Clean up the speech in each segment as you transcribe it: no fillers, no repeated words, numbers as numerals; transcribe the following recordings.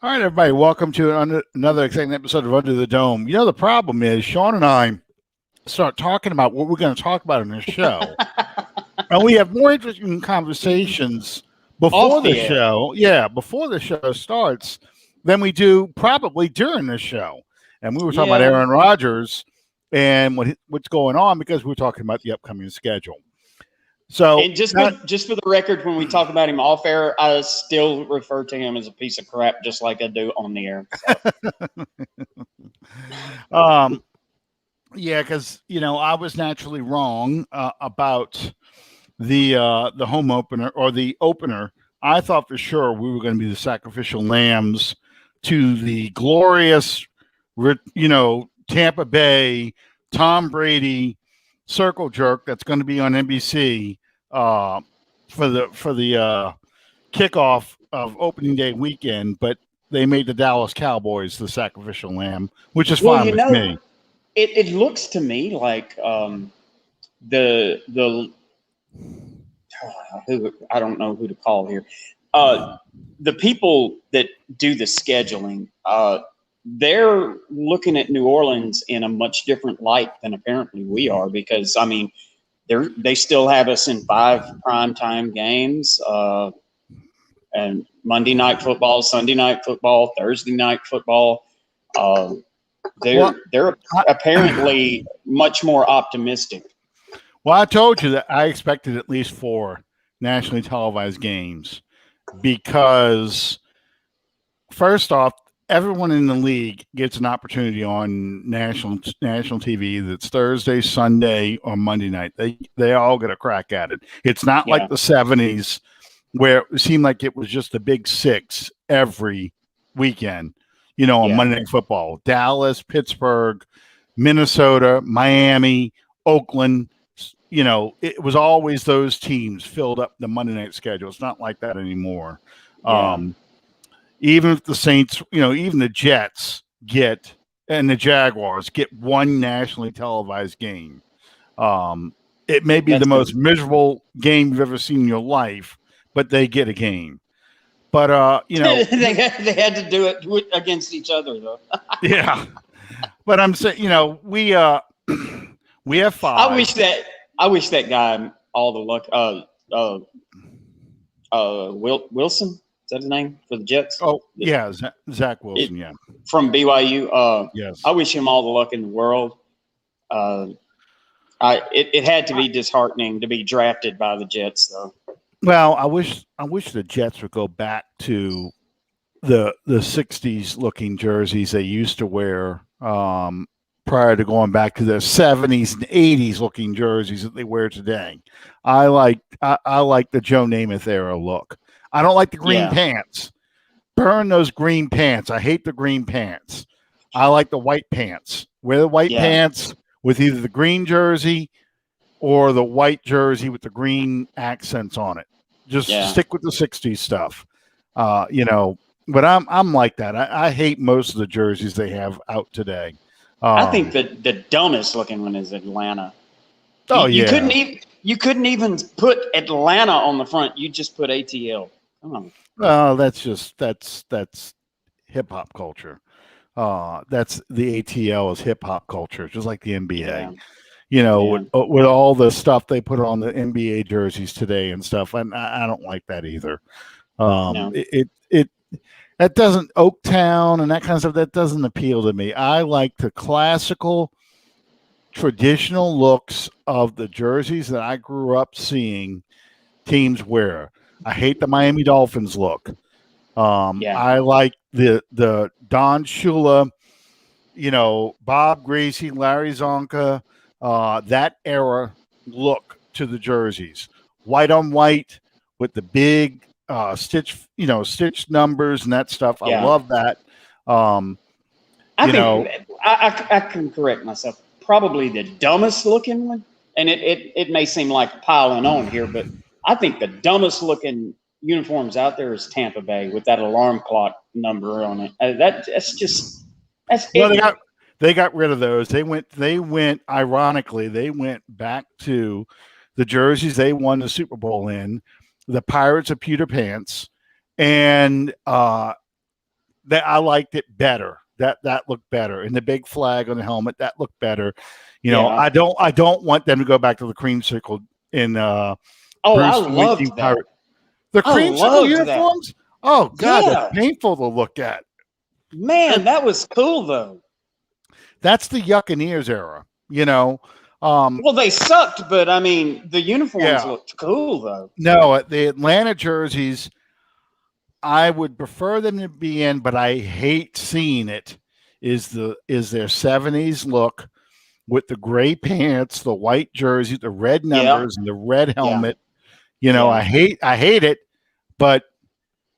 All right, everybody, welcome to another exciting episode of Under the Dome. You know, the problem is Sean and I start talking about what we're going to talk about in this show, and we have more interesting conversations before the show. Yeah, before the show starts than we do probably during the show. And we were talking about Aaron Rodgers and what's going on because we were talking about the upcoming schedule. So, and just for the record, when we talk about him off air, I still refer to him as a piece of crap, just like I do on the air. So. Yeah, because I was naturally wrong about the home opener or the opener. I thought for sure we were going to be the sacrificial lambs to the glorious, Tampa Bay Tom Brady circle jerk that's going to be on NBC for the kickoff of opening day weekend, but they made the Dallas Cowboys the sacrificial lamb, which is fine with me. It looks to me like the who I don't know who to call here. The people that do the scheduling, they're looking at New Orleans in a much different light than apparently we are, because they still have us in 5 primetime games, and Monday night football, Sunday night football, Thursday night football. They're apparently much more optimistic. Well, I told you that I expected at least 4 nationally televised games because, first off, everyone in the league gets an opportunity on national TV. That's Thursday, Sunday, or Monday night. They all get a crack at it. It's not like the 70s where it seemed like it was just the big 6 every weekend. On Monday Night Football, Dallas, Pittsburgh, Minnesota, Miami, Oakland, it was always those teams filled up the Monday night schedule. It's not like that anymore. Yeah. Even if the Saints, even the Jets and the Jaguars get 1 nationally televised game. It may be the most miserable game you've ever seen in your life, but they get a game. But they had to do it against each other, though. Yeah, but I'm saying, we have 5. I wish that guy all the luck. Wilson, is that his name for the Jets? Oh yeah, Zach Wilson. From BYU. Yes, I wish him all the luck in the world. It had to be disheartening to be drafted by the Jets, though. Well, I wish the Jets would go back to the 60s looking jerseys they used to wear prior to going back to the 70s and 80s looking jerseys that they wear today. I like the Joe Namath era look. I don't like the green pants. Burn those green pants. I hate the green pants. I like the white pants. Wear the white pants with either the green jersey or the white jersey with the green accents on it. Just stick with the 60s stuff, But I'm like that. I hate most of the jerseys they have out today. I think that the dumbest looking one is Atlanta. You couldn't even put Atlanta on the front. You just put ATL. Come on. Well, that's hip hop culture. That's the ATL is hip hop culture, just like the NBA. With all the stuff they put on the NBA jerseys today and stuff, and I don't like that either. That doesn't, Oaktown and that kind of stuff, that doesn't appeal to me. I like the classical, traditional looks of the jerseys that I grew up seeing teams wear. I hate the Miami Dolphins look. I like the Don Shula, Bob Gracie, Larry Zonka, that era look to the jerseys, white on white with the big stitched numbers and that stuff. I love that. I can correct myself. Probably the dumbest looking one, and it may seem like piling on here, but I think the dumbest looking uniforms out there is Tampa Bay with that alarm clock number on it. They got rid of those. They went ironically, they went back to the jerseys they won the Super Bowl in, the Pirates of Pewter Pants, and that I liked it better. That looked better. And the big flag on the helmet, that looked better. You know, I don't want them to go back to the creamsicle in I Bruce loved that. The creamsicle uniforms? That. Oh God, they're painful to look at. Man, that was cool though. That's the Yuccaneers era, you know. Well, they sucked, but I mean, the uniforms looked cool though. No, the Atlanta jerseys, I would prefer them to be in, but I hate seeing it. Is their 70s look with the gray pants, the white jersey, the red numbers, and the red helmet. You know, I hate it, but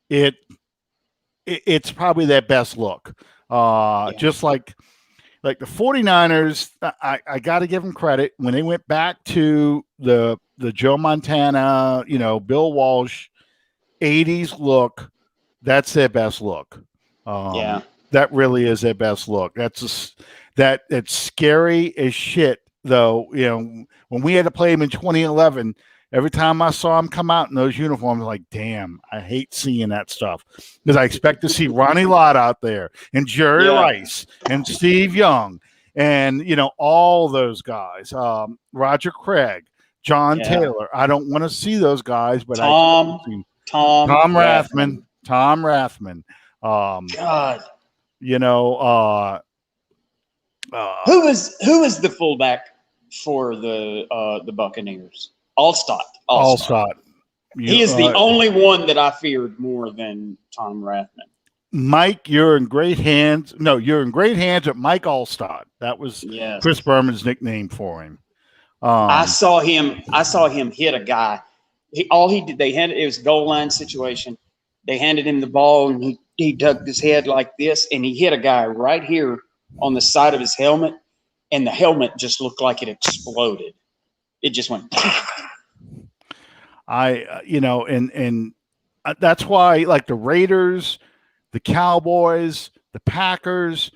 it's probably their best look. Just like the 49ers, I got to give them credit when they went back to the Joe Montana, you know, Bill Walsh 80s look. That's their best look. That really is their best look. It's scary as shit though. You know, when we had to play them in 2011, every time I saw them come out in those uniforms, I'm like, damn, I hate seeing that stuff because I expect to see Ronnie Lott out there and Jerry Rice and Steve Young and, you know, all those guys, Roger Craig, John Taylor. I don't want to see those guys, but Tom Rathman. God, you know, who is the fullback for the Buccaneers? Allstott. He is the only one that I feared more than Tom Rathman. Mike, you're in great hands. No, you're in great hands with Mike Allstott. That was Chris Berman's nickname for him. I saw him hit a guy. It was a goal line situation. They handed him the ball and he ducked his head like this and he hit a guy right here on the side of his helmet, and the helmet just looked like it exploded. It just went. That's why, like the Raiders, the Cowboys, the Packers,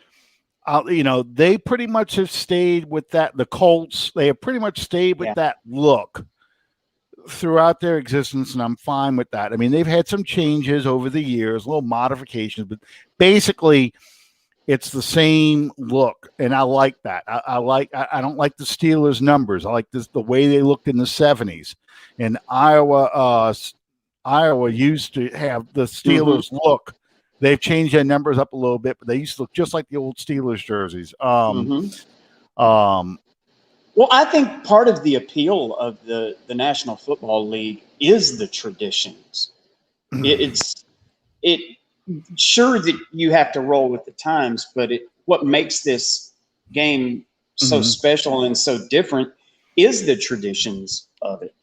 they pretty much have stayed with that. The Colts, they have pretty much stayed with that look throughout their existence, and I'm fine with that. I mean, they've had some changes over the years, little modifications, but basically it's the same look, and I like that. I don't like the Steelers numbers. I like the way they looked in the 70s. And Iowa used to have the Steelers look. They've changed their numbers up a little bit, but they used to look just like the old Steelers jerseys. Well, I think part of the appeal of the National Football League is the traditions. Sure that you have to roll with the times, but what makes this game so special and so different is the traditions of it.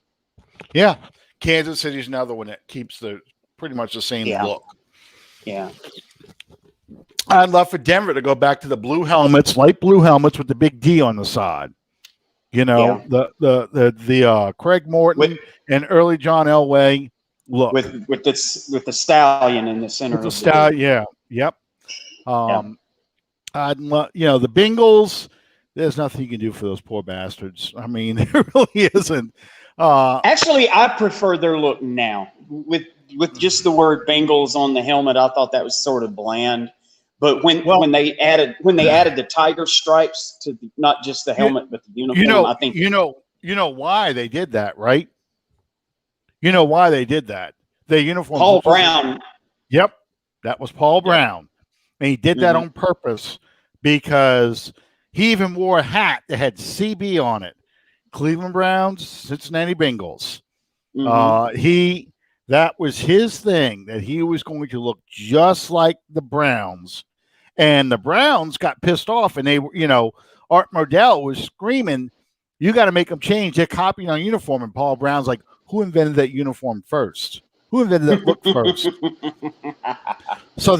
Yeah. Kansas City's another one that keeps pretty much the same look. Yeah. I'd love for Denver to go back to the blue helmets, light blue helmets with the big D on the side. You know, the Craig Morton and early John Elway look with the stallion in the center. With the stallion, yep. The Bengals. There's nothing you can do for those poor bastards. I mean, there really isn't. Actually, I prefer their look now with just the word Bengals on the helmet. I thought that was sort of bland. But when they added the tiger stripes to not just the helmet but the uniform, I think you know why they did that, right? You know why they did that? The uniform. Paul Brown. Yep, that was Paul Brown, and he did that on purpose because he even wore a hat that had CB on it. Cleveland Browns, Cincinnati Bengals. That was his thing, that he was going to look just like the Browns. And the Browns got pissed off, and they were, Art Modell was screaming, "You got to make them change. They're copying our uniform." And Paul Brown's like, "Who invented that uniform first? Who invented that look first?" So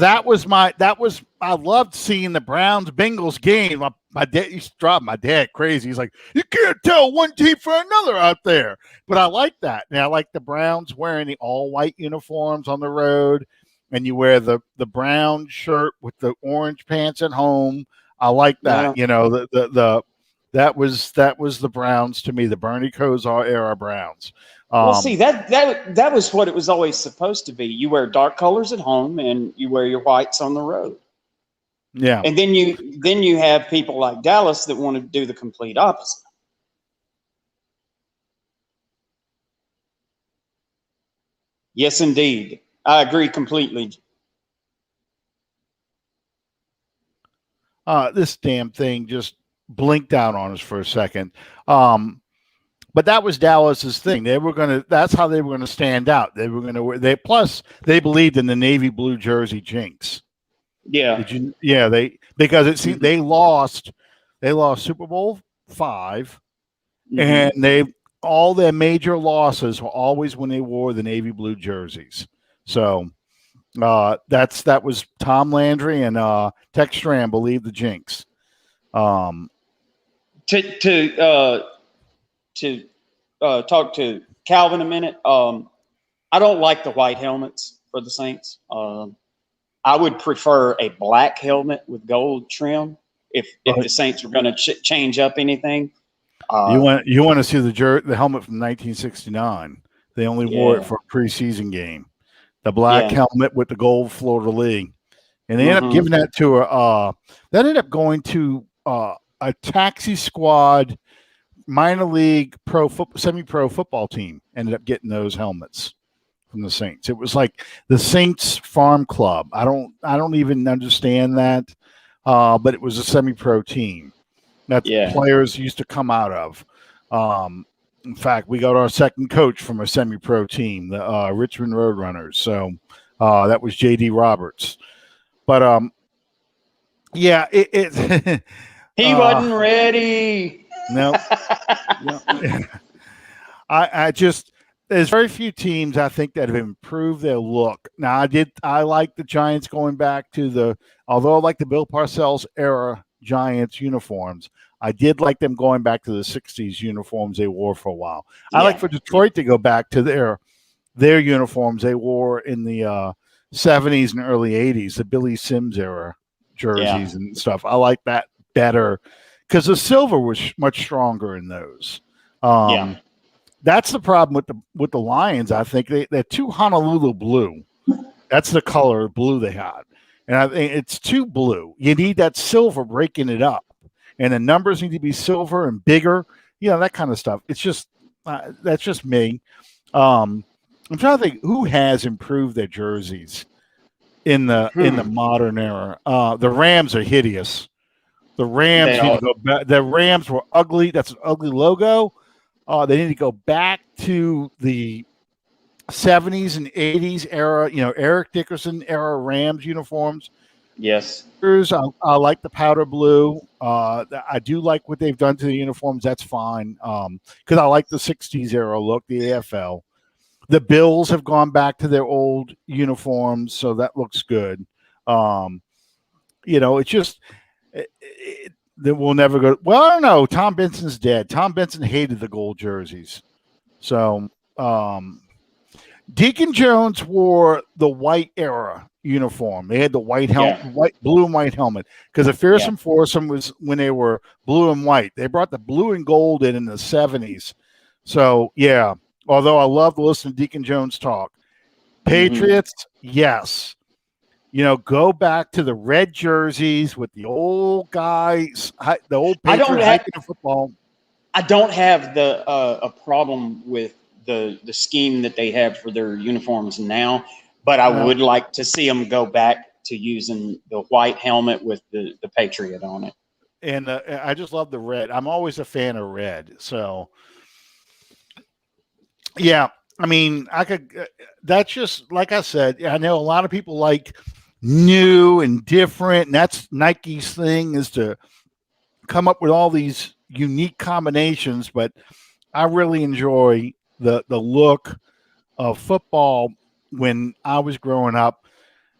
I loved seeing the Browns Bengals game. My dad used to drive my dad crazy. He's like, "You can't tell one team from another out there." But I like that. And I like the Browns wearing the all white uniforms on the road. And you wear the brown shirt with the orange pants at home. I like that. Yeah. That was the Browns to me, the Bernie Kosar era Browns. Well, see, that was what it was always supposed to be. You wear dark colors at home and you wear your whites on the road. Yeah. And then you have people like Dallas that want to do the complete opposite. Yes, indeed. I agree completely. This damn thing just blinked out on us for a second. But that was Dallas's thing. That's how they were gonna stand out. They were gonna wear they believed in the navy blue jersey jinx. Yeah. Because it seemed they lost Super Bowl V, and all their major losses were always when they wore the navy blue jerseys. So that was Tom Landry and Tex Strand believed the jinx. To talk to Calvin a minute. I don't like the white helmets for the Saints. I would prefer a black helmet with gold trim if the Saints were going to change up anything. You want to see the helmet from 1969? They only wore it for a preseason game. The black helmet with the gold fleur de lis, and they ended up giving that to that ended up going to a taxi squad minor league semi-pro football team. Ended up getting those helmets from the Saints. It was like the Saints Farm Club. I don't even understand that, but it was a semi-pro team that players used to come out of. In fact, we got our second coach from a semi-pro team, the Richmond Roadrunners. So that was J.D. Roberts. But it he wasn't ready. No. I just there's very few teams I think that have improved their look. Now I like the Giants going back to although I like the Bill Parcells era Giants uniforms, I did like them going back to the 60s uniforms they wore for a while. I like for Detroit to go back to their uniforms they wore in the 70s and early 80s, the Billy Sims era jerseys and stuff. I like that better because the silver was much stronger in those. That's the problem with the Lions. I think they're too Honolulu blue. That's the color of blue they had. And I think it's too blue. You need that silver breaking it up. And the numbers need to be silver and bigger, that kind of stuff. It's just that's just me. I'm trying to think who has improved their jerseys in the modern era. The Rams are hideous. The Rams need to go back. The Rams were ugly. That's an ugly logo. They need to go back to the 70s and 80s era, Eric Dickerson era Rams uniforms. Yes. I like the powder blue. I do like what they've done to the uniforms. That's fine. Because I like the 60s era look, the AFL. The Bills have gone back to their old uniforms, so that looks good. It's just that we'll never go. Well, I don't know. Tom Benson's dead. Tom Benson hated the gold jerseys. So Deacon Jones wore the white era uniform. They had the white helmet, blue and white helmet. Because the Fearsome Foursome was when they were blue and white. They brought the blue and gold in the 70s. So although I love to listen to Deacon Jones talk, Patriots, yes. Go back to the red jerseys with the old guys, the old Patriot hiking football. I don't have a problem with the scheme that they have for their uniforms now, but I would like to see them go back to using the white helmet with the Patriot on it. And I just love the red. I'm always a fan of red. So, I mean, that's just, like I said, I know a lot of people like new and different, and that's Nike's thing, is to come up with all these unique combinations, but I really enjoy the look of football when I was growing up,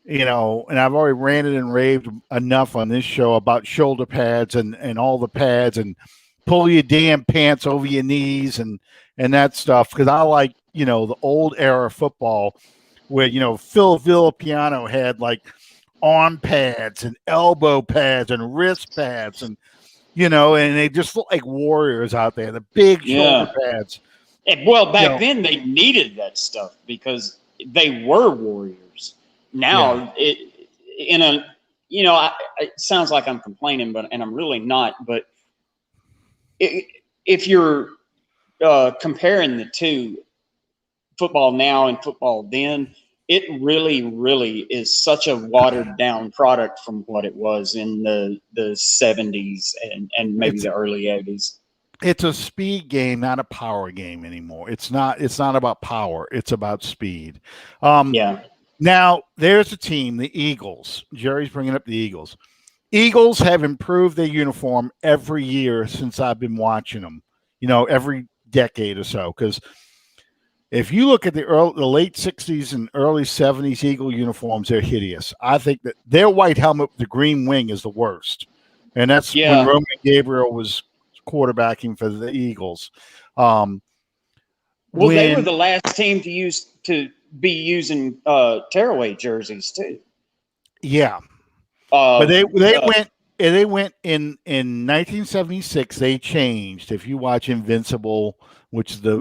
and I've already ranted and raved enough on this show about shoulder pads and all the pads and pull your damn pants over your knees and that stuff, because I like, the old era football where, Phil Villapiano had like arm pads and elbow pads and wrist pads. And and they just look like warriors out there. The big shoulder Yeah. pads. Well, back then they needed that stuff because they were warriors. Now it sounds like I'm complaining, and I'm really not. But if you're comparing the two, football now and football then, it really, really is such a watered down product from what it was in the 70s and maybe the early 80s. It's a speed game, not a power game anymore. It's not about power. It's about speed. Yeah. Now, there's a team, the Eagles. Jerry's bringing up the Eagles. Eagles have improved their uniform every year since I've been watching them, every decade or so. Because if you look at the late 60s and early 70s Eagle uniforms, they're hideous. I think that their white helmet with the green wing is the worst. And that's when Roman Gabriel was quarterbacking for the Eagles. They were the last team to be using tearaway jerseys too. Yeah, but they went in 1976. They changed. If you watch Invincible, which is the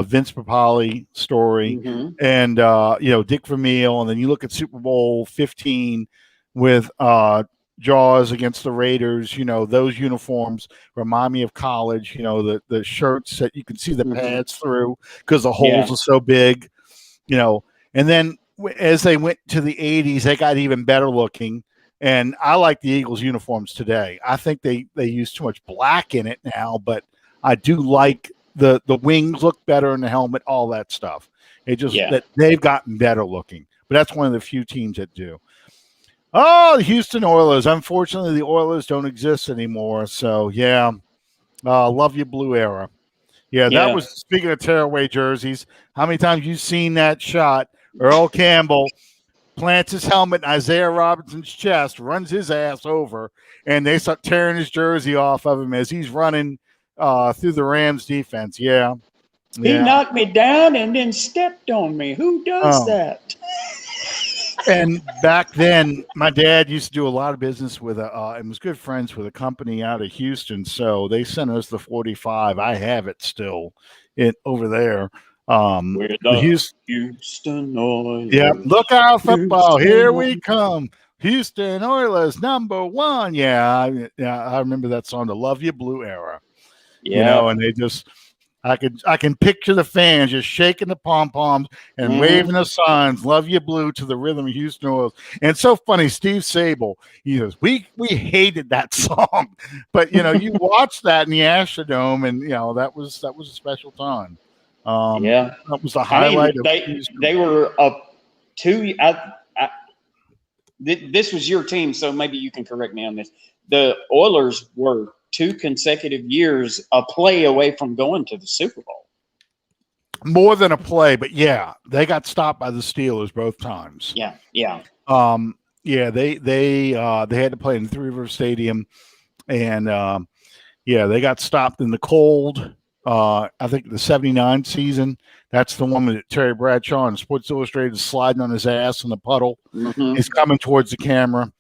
Vince Papale story, and Dick Vermeil, and then you look at Super Bowl 15 with Jaws against the Raiders, those uniforms remind me of college, the shirts that you can see the pads through because the holes are so big, and then as they went to the 80s, they got even better looking. And I like the Eagles uniforms today. I think they use too much black in it now, but I do like the wings look better in the helmet, all that stuff. It just that they've gotten better looking, but that's one of the few teams that do. Oh, the Houston Oilers. Unfortunately, the Oilers don't exist anymore. So, love your blue era. Yeah, that was, speaking of tearaway jerseys, how many times you seen that shot? Earl Campbell plants his helmet in Isaiah Robinson's chest, runs his ass over, and they start tearing his jersey off of him as he's running through the Rams defense. Yeah. He knocked me down and then stepped on me. Who does that? And back then, my dad used to do a lot of business with and was good friends with a company out of Houston. So they sent us the 45. I have it still over there. We're the Houston Oilers. Yeah, look out, football. Here we come. Houston Oilers, #1. Yeah, I remember that song, the Love You Blue era. Yeah. And they just... I can picture the fans just shaking the pom-poms and waving the signs, "Love You Blue," to the rhythm of Houston Oilers. And it's so funny, Steve Sable, he goes, we hated that song. But, you watch that in the Astrodome, and, that was a special time. That was the highlight. They were up two. This was your team, so maybe you can correct me on this. The Oilers were 2 consecutive years a play away from going to the Super Bowl. More than a play, but they got stopped by the Steelers both times. Yeah. They had to play in Three River Stadium, and they got stopped in the cold. I think the 79 season. That's the one with Terry Bradshaw and Sports Illustrated sliding on his ass in the puddle. He's coming towards the camera.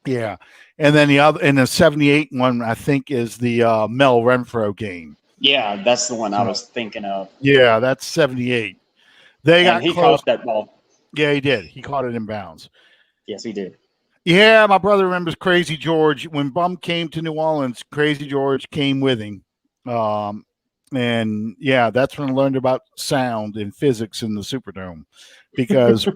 Yeah. And then the other, in the 78 one, I think, is the Mel Renfro game. Yeah, that's the one I was thinking of. Yeah, that's 78. He caught that ball. Yeah, he did. He caught it in bounds. Yes, he did. Yeah, my brother remembers Crazy George. When Bum came to New Orleans, Crazy George came with him. And that's when I learned about sound and physics in the Superdome, because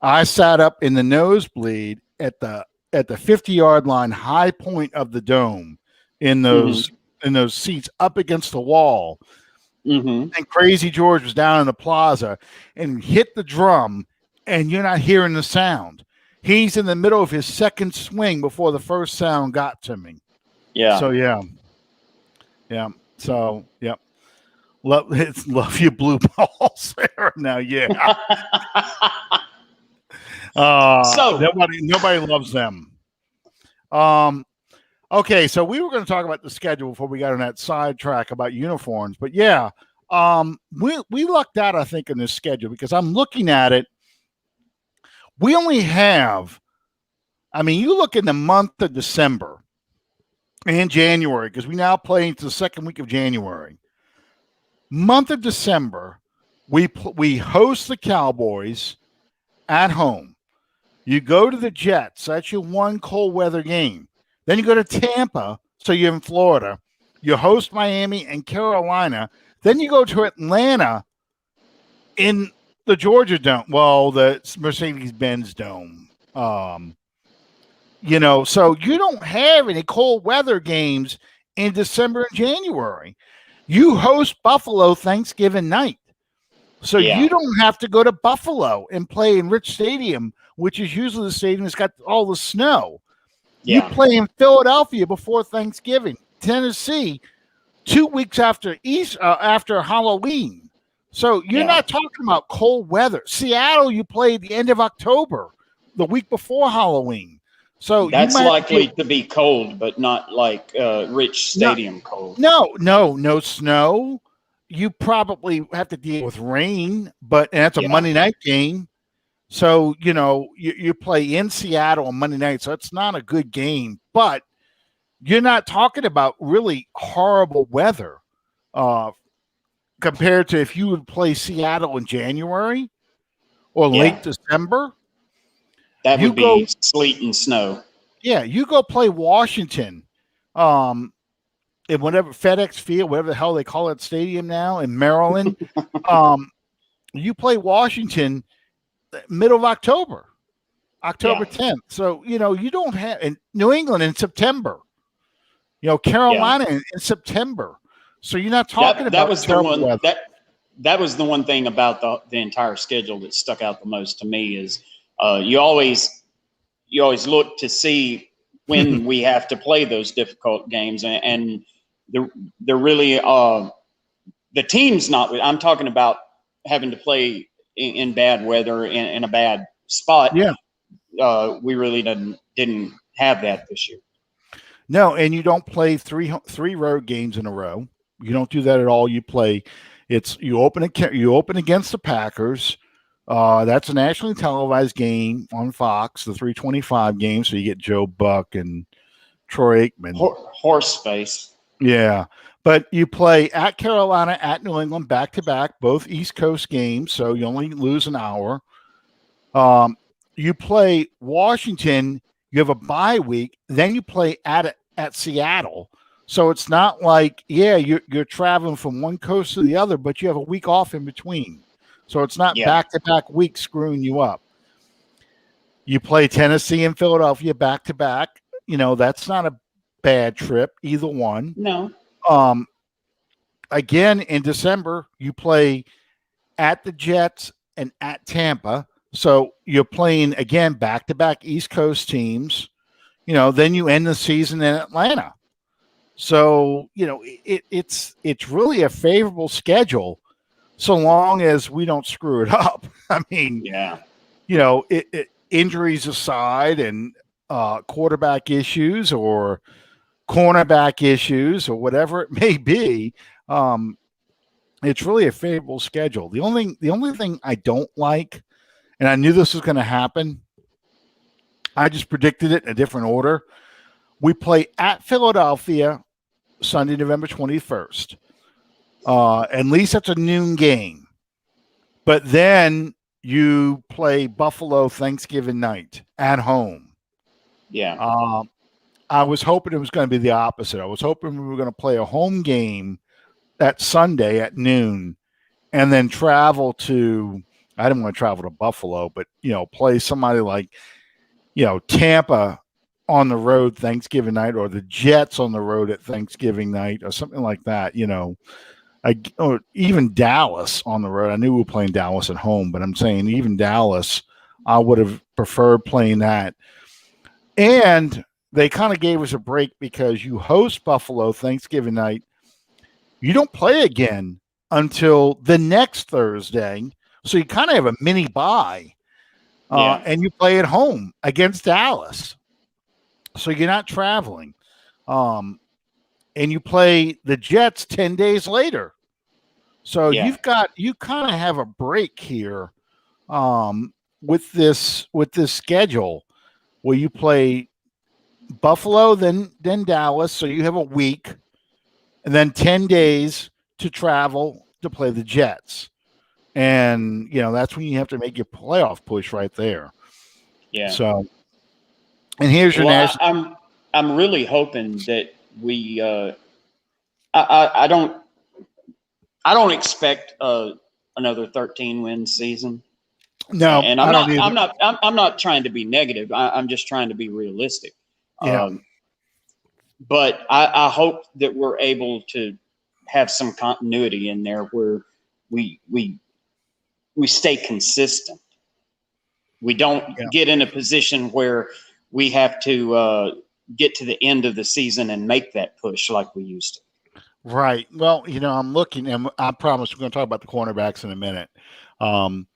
I sat up in the nosebleed at the 50-yard line, high point of the dome, in those seats up against the wall. And Crazy George was down in the plaza and hit the drum, and you're not hearing the sound. He's in the middle of his second swing before the first sound got to me. Yeah. So So, love you blue balls there now. Yeah. So nobody loves them. Okay, so we were going to talk about the schedule before we got on that sidetrack about uniforms, but we lucked out, I think, in this schedule, because I'm looking at it. We only have, you look in the month of December, and January, because we now play into the second week of January. Month of December, we host the Cowboys at home. You go to the Jets. That's your one cold weather game. Then you go to Tampa, so you're in Florida. You host Miami and Carolina. Then you go to Atlanta in the Georgia Dome. Well, the Mercedes-Benz Dome. So you don't have any cold weather games in December and January. You host Buffalo Thanksgiving night. So you don't have to go to Buffalo and play in Rich Stadium, which is usually the stadium that's got all the snow. Yeah. You play in Philadelphia before Thanksgiving. Tennessee, 2 weeks after after Halloween. So you're not talking about cold weather. Seattle, you play the end of October, the week before Halloween. So that's likely to be cold, but not like Rich Stadium cold. No snow. You probably have to deal with rain, and that's a Monday night game. So, you play in Seattle on Monday night, so it's not a good game. But you're not talking about really horrible weather compared to if you would play Seattle in January or late December. That would be sleet and snow. Yeah, you go play Washington in whatever FedEx Field, whatever the hell they call that stadium now in Maryland. You play Washington middle of October 10th. So, you don't have in New England in September, Carolina in September. So you're not talking about weather. That was the one thing about the entire schedule that stuck out the most to me is you always look to see when we have to play those difficult games, and they're really the team's not. I'm talking about having to play in bad weather in a bad spot. Yeah, we really didn't have that this year. No, and you don't play three road games in a row. You don't do that at all. You play. You open against the Packers. That's a nationally televised game on Fox, the 325 game. So you get Joe Buck and Troy Aikman. Horse face. Yeah. But you play at Carolina, at New England, back-to-back, both East Coast games, so you only lose an hour. You play Washington, you have a bye week, then you play at Seattle. So it's not like, you're traveling from one coast to the other, but you have a week off in between. So it's not back-to-back weeks screwing you up. You play Tennessee and Philadelphia back-to-back. That's not a bad trip, either one. No. Again, in December, you play at the Jets and at Tampa. So you're playing, again, back-to-back East Coast teams. Then you end the season in Atlanta. So, it's really a favorable schedule so long as we don't screw it up. I mean, injuries aside and quarterback issues or cornerback issues or whatever it may be, it's really a favorable schedule. The only thing I don't like, and I knew this was going to happen, I just predicted it in a different order. We play at Philadelphia Sunday, November 21st. At least that's a noon game. But then you play Buffalo Thanksgiving night at home. Yeah. I was hoping it was going to be the opposite. I was hoping we were going to play a home game that Sunday at noon and then travel to, I didn't want to travel to Buffalo, but, play somebody like, Tampa on the road Thanksgiving night or the Jets on the road at Thanksgiving night or something like that, or even Dallas on the road. I knew we were playing Dallas at home, but I'm saying even Dallas, I would have preferred playing that. And they kind of gave us a break because you host Buffalo Thanksgiving night. You don't play again until the next Thursday. So you kind of have a mini bye. And you play at home against Dallas. So you're not traveling. And you play the Jets 10 days later. So you kind of have a break here with this schedule where you play Buffalo, then Dallas. So you have a week, and then 10 days to travel to play the Jets. And that's when you have to make your playoff push right there. Yeah. So, and here's your national. I'm really hoping that we. I don't expect another 13-win season. No, and I'm not trying to be negative. I'm just trying to be realistic. Yeah. But I hope that we're able to have some continuity in there where we stay consistent. We don't get in a position where we have to get to the end of the season and make that push like we used to. Right. Well, I'm looking, and I promise we're going to talk about the cornerbacks in a minute. I'm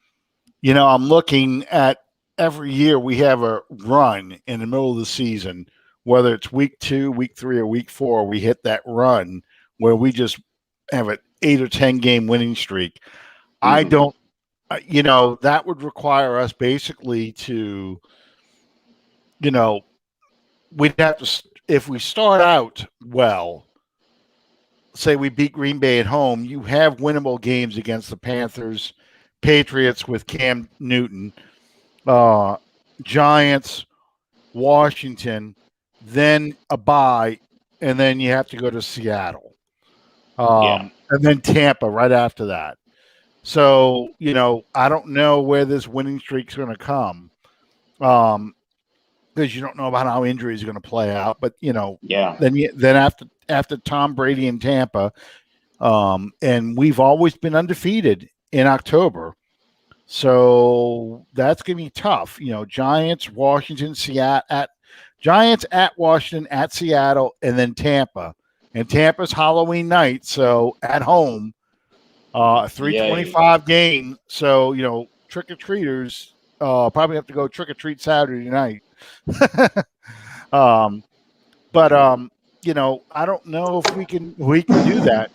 looking at every year we have a run in the middle of the season, whether it's week 2, week 3, or week 4, we hit that run where we just have an 8 or 10 game winning streak. Mm-hmm. I don't, that would require us basically to, we'd have to, if we start out well, say we beat Green Bay at home, you have winnable games against the Panthers, Patriots with Cam Newton, Giants, Washington, then a bye, and then you have to go to Seattle. And then Tampa right after that. So, I don't know where this winning streak's going to come because you don't know about how injuries are going to play out. But, then after Tom Brady in Tampa, and we've always been undefeated in October. So that's going to be tough. Giants, Washington, Giants at Washington, at Seattle, and then Tampa. And Tampa's Halloween night, so at home, 3:25 game. So, trick-or-treaters probably have to go trick-or-treat Saturday night. But I don't know if we can do that,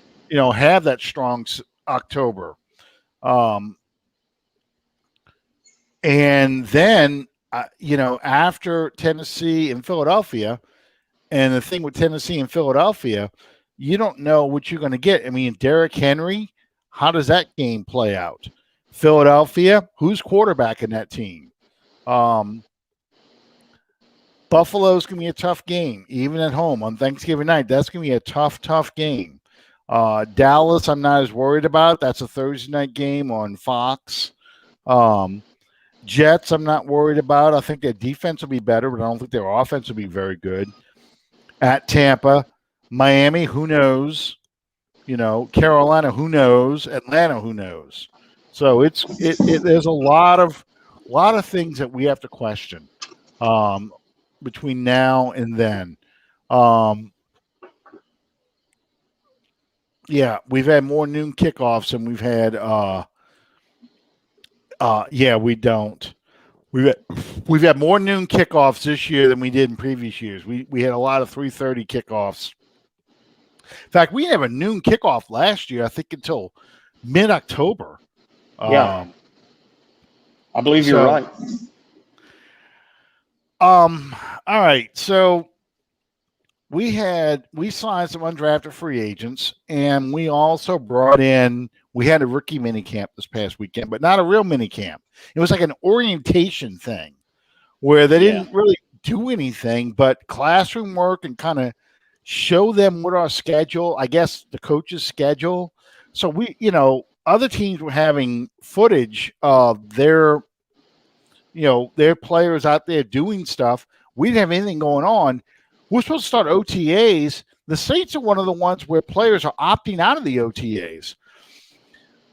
have that strong October. And then, after Tennessee and Philadelphia, and the thing with Tennessee and Philadelphia, you don't know what you're going to get. I mean, Derrick Henry, how does that game play out? Philadelphia, who's quarterback in that team? Buffalo's going to be a tough game, even at home on Thanksgiving night. That's going to be a tough game. Dallas, I'm not as worried about. That's a Thursday night game on Fox. Jets, I'm not worried about. I think their defense will be better, but I don't think their offense will be very good. At Tampa, Miami, who knows? Carolina, who knows? Atlanta, who knows? So there's a lot of things that we have to question between now and then. We've had more noon kickoffs than we've had. We don't. We've had more noon kickoffs this year than we did in previous years. We had a lot of 3:30 kickoffs. In fact, we didn't have a noon kickoff last year, I think, until mid-October. I believe you're right. All right. So we signed some undrafted free agents, and we also we had a rookie minicamp this past weekend, but not a real minicamp. It was like an orientation thing where they didn't really do anything but classroom work and kind of show them what our schedule, I guess the coach's schedule. So other teams were having footage of their players out there doing stuff. We didn't have anything going on. We're supposed to start OTAs. The Saints are one of the ones where players are opting out of the OTAs.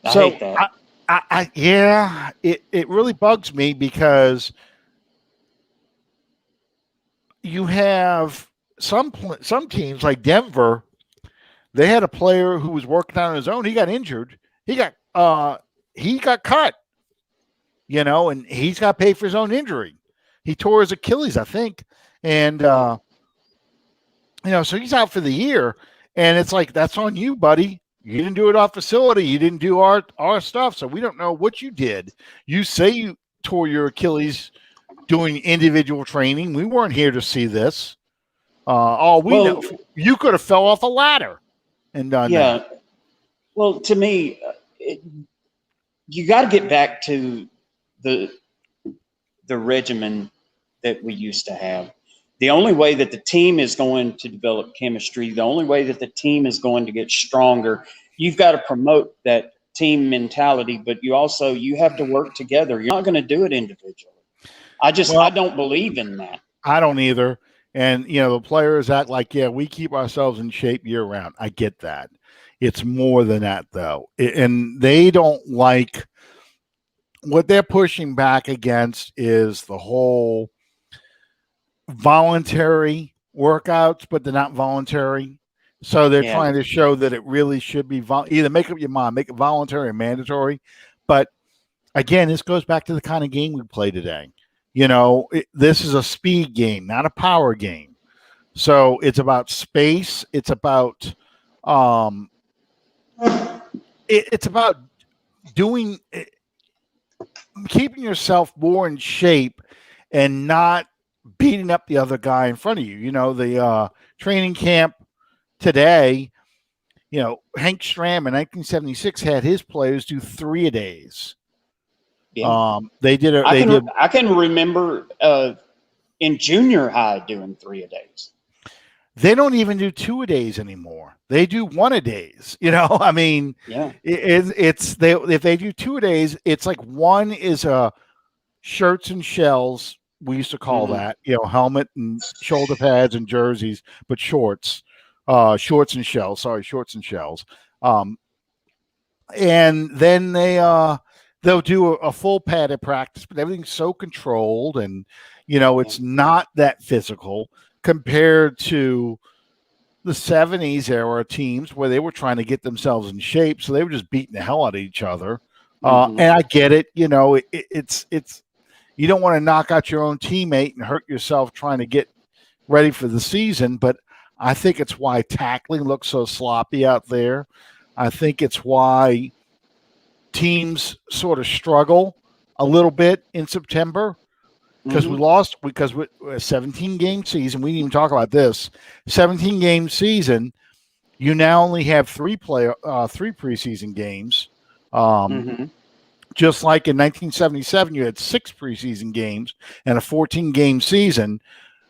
I hate that. It really bugs me because you have some teams like Denver. They had a player who was working on his own. He got injured. He got cut. And he's got to pay for his own injury. He tore his Achilles, I think, and so he's out for the year. And it's like, that's on you, buddy. You didn't do it off facility. You didn't do our stuff. So we don't know what you did. You say you tore your Achilles doing individual training. We weren't here to see this. All we know, Well, you could have fell off a ladder and done yeah. that. Well, to me, you got to get back to the regimen that we used to have. The only way that the team is going to develop chemistry, the only way that the team is going to get stronger, you've got to promote that team mentality, but you have to work together. You're not going to do it individually. I don't believe in that. I don't either. And, the players act like, yeah, we keep ourselves in shape year round. I get that. It's more than that, though. And they don't like what they're pushing back against is the whole voluntary workouts, but they're not voluntary. So they're trying to show that it really should be either make up your mind, make it voluntary or mandatory. But again, this goes back to the kind of game we play today. This is a speed game, not a power game. So it's about space. It's about it's about keeping yourself more in shape and not beating up the other guy in front of you. The training camp today, Hank Stram in 1976 had his players do 3-a-days. Yeah. I can remember in junior high doing 3-a-days. They don't even do 2-a-days anymore. They do 1-a-days. I mean, yeah. If they do 2-a-days, it's like one is shirts and shells. We used to call that, helmet and shoulder pads and jerseys, but shorts and shells. Sorry, shorts and shells. And then they'll do a full padded practice, but everything's so controlled and, it's not that physical compared to the 70s era teams where they were trying to get themselves in shape. So they were just beating the hell out of each other. And I get it. It's you don't want to knock out your own teammate and hurt yourself trying to get ready for the season. But I think it's why tackling looks so sloppy out there. I think it's why teams sort of struggle a little bit in September because we lost because with a 17-game season. We didn't even talk about this 17-game season. You now only have three preseason games. Just like in 1977, you had 6 preseason games and a 14-game season.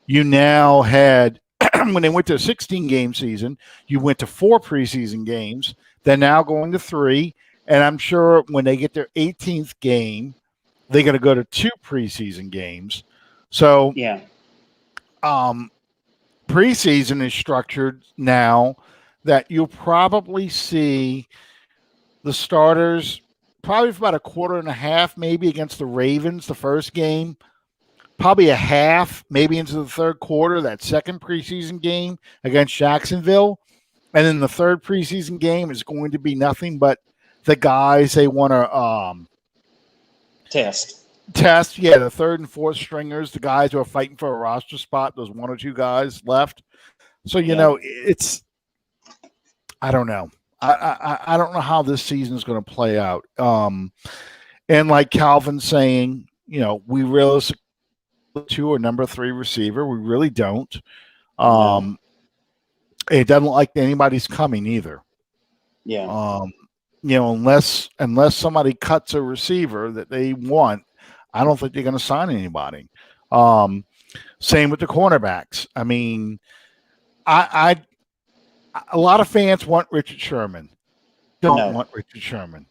You now had, when they went to a 16-game season, you went to 4 preseason games. They're now going to 3. And I'm sure when they get their 18th game, they're going to go to 2 preseason games. So, preseason is structured now that you'll probably see the starters probably for about a quarter and a half, maybe against the Ravens, the first game, probably a half, maybe into the third quarter, that second preseason game against Jacksonville. And then the third preseason game is going to be nothing but the guys they want to test. Yeah, the third and fourth stringers, the guys who are fighting for a roster spot, those 1 or 2 guys left. So, it's – I don't know. I don't know how this season is going to play out. And like Calvin's saying, we realistically to a number 3 receiver. We really don't. It doesn't look like anybody's coming either. Yeah. Unless somebody cuts a receiver that they want, I don't think they're going to sign anybody. Same with the cornerbacks. I mean, a lot of fans want Richard Sherman. Don't want Richard Sherman.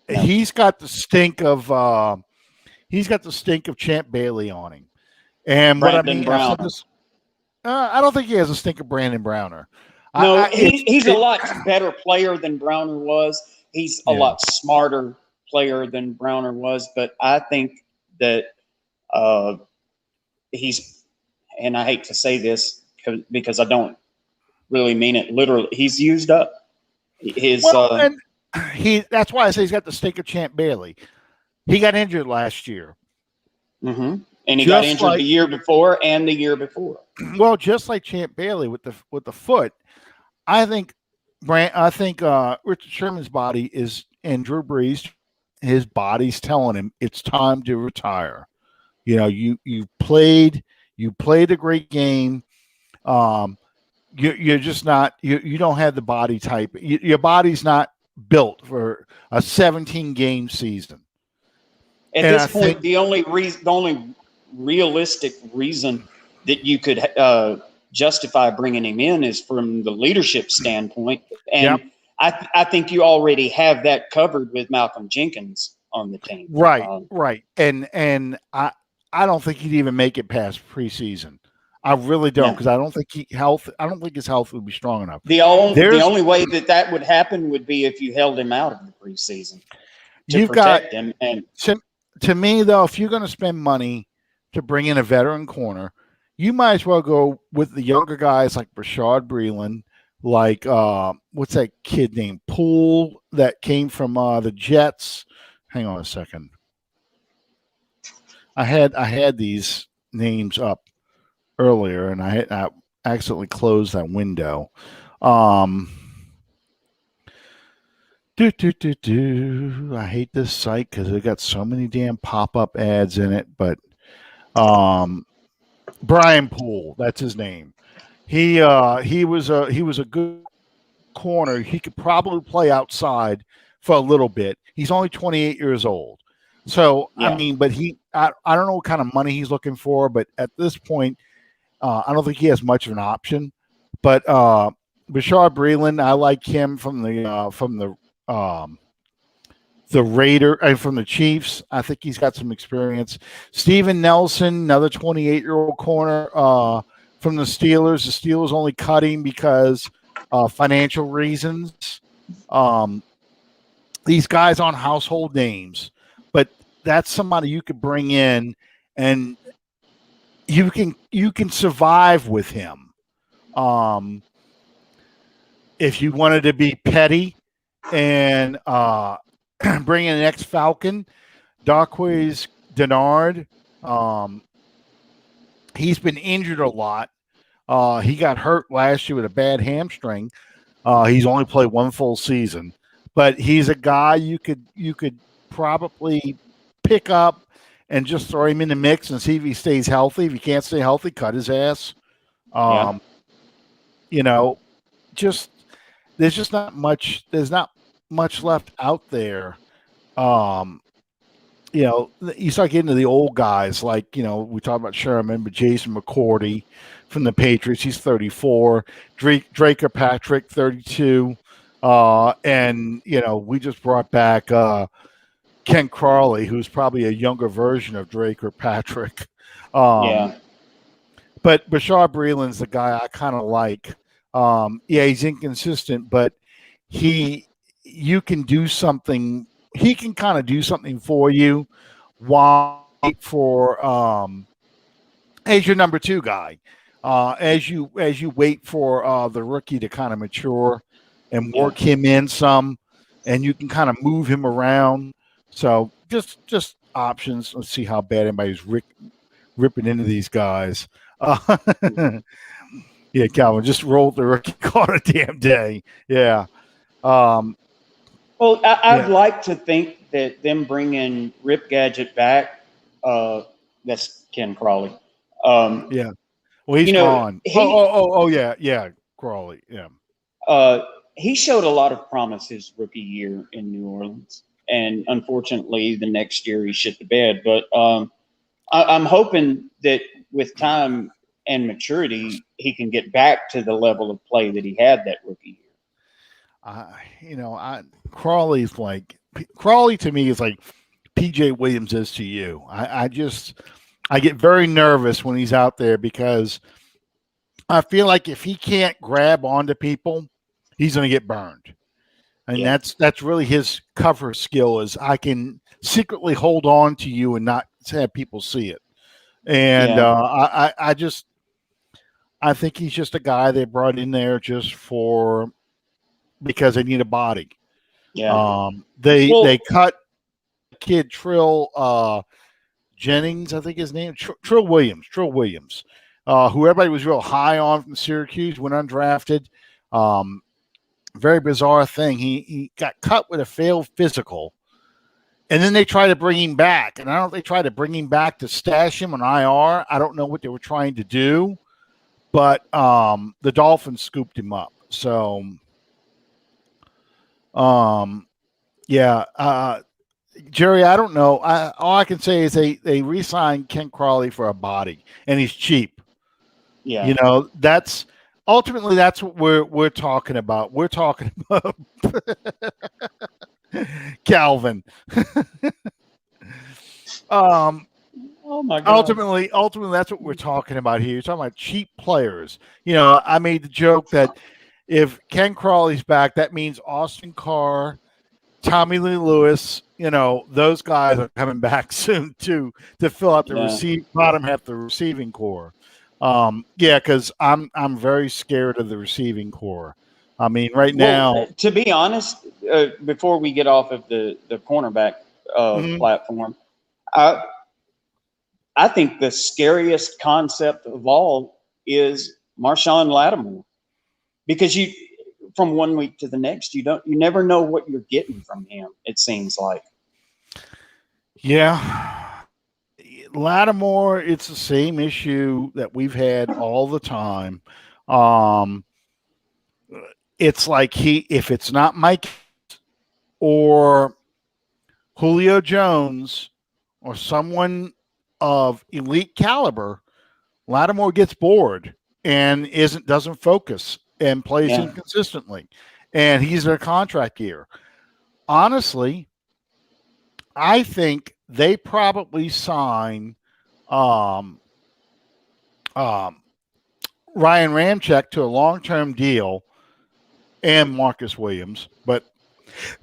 No. He's got the stink of Champ Bailey on him. And Brandon Brown. I don't think he has a stink of Brandon Browner. No, he's a lot better player than Browner was. He's a lot smarter player than Browner was. But I think that he's, and I hate to say this because I don't really mean it literally, he's used up. That's why I say he's got the stink of Champ Bailey. He got injured last year. Mm-hmm. And he got injured the year before and the year before. Well, just like Champ Bailey with the foot, I think Richard Sherman's body is, and Drew Brees, his body's telling him it's time to retire. You played a great game. Um, you're just not. You don't have the body type. Your body's not built for a 17 game season. At And this I point, think, the only realistic reason that you could justify bringing him in is from the leadership standpoint, yep, and I think you already have that covered with Malcolm Jenkins on the team. right, and I don't think he'd even make it past preseason. I really don't, No, because I don't think I don't think his health would be strong enough. the There's only way that would happen would be if you held him out of the preseason to you've got protect him. And to me though, if you're going to spend money to bring in a veteran corner, you might as well go with the younger guys like Rashad Breeland, like what's that kid named Poole that came from the Jets. Hang on a second. I had these names up earlier, and I accidentally closed that window. Um, I hate this site because they got so many damn pop up ads in it. But Brian Poole, that's his name. He was a good corner. He could probably play outside for a little bit. He's only 28 years old. So, I yeah, mean, but I don't know what kind of money he's looking for, but at this point, I don't think he has much of an option. But Rashad Breeland, I like him from the Raider and from the Chiefs. I think he's got some experience. Steven Nelson, another 28-year-old corner from the Steelers. The Steelers only cut him because financial reasons. These guys aren't household names, but that's somebody you could bring in, and you can survive with him. If you wanted to be petty and bring in an ex-Falcon, Darqueze Dennard. He's been injured a lot. He got hurt last year with a bad hamstring. He's only played one full season, but he's a guy you could probably pick up and just throw him in the mix and see if he stays healthy. If he can't stay healthy, cut his ass. yeah. Just there's just not much. There's not much left out there. You start getting to the old guys like, we talked about Sherman, but Jason McCourty from the Patriots, he's 34. Draker Patrick, 32. And, we just brought back Ken Crawley, who's probably a younger version of Draker Patrick. Yeah. But Bashar Breeland's the guy I kind of like. He's inconsistent, but you can do something. He can kind of do something for you while as your number two guy, as you wait for the rookie to kind of mature and work him in some, and you can kind of move him around. So just options. Let's see how bad anybody's ripping into these guys. Yeah, Calvin, just rolled the rookie card a damn day. Yeah. Well, I'd like to think that them bringing Rip Gadget back, that's Ken Crawley. Yeah. Well, he's gone. Yeah, Crawley. Yeah. He showed a lot of promise his rookie year in New Orleans, and unfortunately, the next year he shit the bed. But I'm hoping that with time and maturity, he can get back to the level of play that he had that rookie year. Crawley to me is like PJ Williams is to you. I get very nervous when he's out there because I feel like if he can't grab onto people, he's going to get burned. And that's really his cover skill is I can secretly hold on to you and not have people see it. And I think he's just a guy they brought in there just because they need a body. Yeah. They cut kid Trill Jennings, I think his name, Trill Williams, who everybody was real high on from Syracuse, went undrafted. Very bizarre thing. He got cut with a failed physical, and then they tried to bring him back. And I don't know if they tried to bring him back to stash him on IR. I don't know what they were trying to do. but the Dolphins scooped him up. So, yeah, Jerry, I don't know. All I can say is they re-signed Ken Crawley for a body, and he's cheap. Yeah. You know, that's ultimately that's what we're talking about. We're talking about Calvin. Oh my God. Ultimately, that's what we're talking about here. You're talking about cheap players. You know, I made the joke that if Ken Crawley's back, that means Austin Carr, Tommy Lee Lewis, you know, those guys are coming back soon too to fill out the bottom half of the receiving core. Yeah, because I'm very scared of the receiving core. I mean, right now, to be honest, before we get off of the cornerback platform, I think the scariest concept of all is Marshawn Lattimore, because from one week to the next, you never know what you're getting from him. It seems like. Yeah. Lattimore, it's the same issue that we've had all the time. It's like if it's not Mike or Julio Jones or someone of elite caliber, Lattimore gets bored and doesn't focus and plays inconsistently. And he's in a contract year. Honestly, I think they probably sign Ryan Ramczyk to a long-term deal and Marcus Williams, but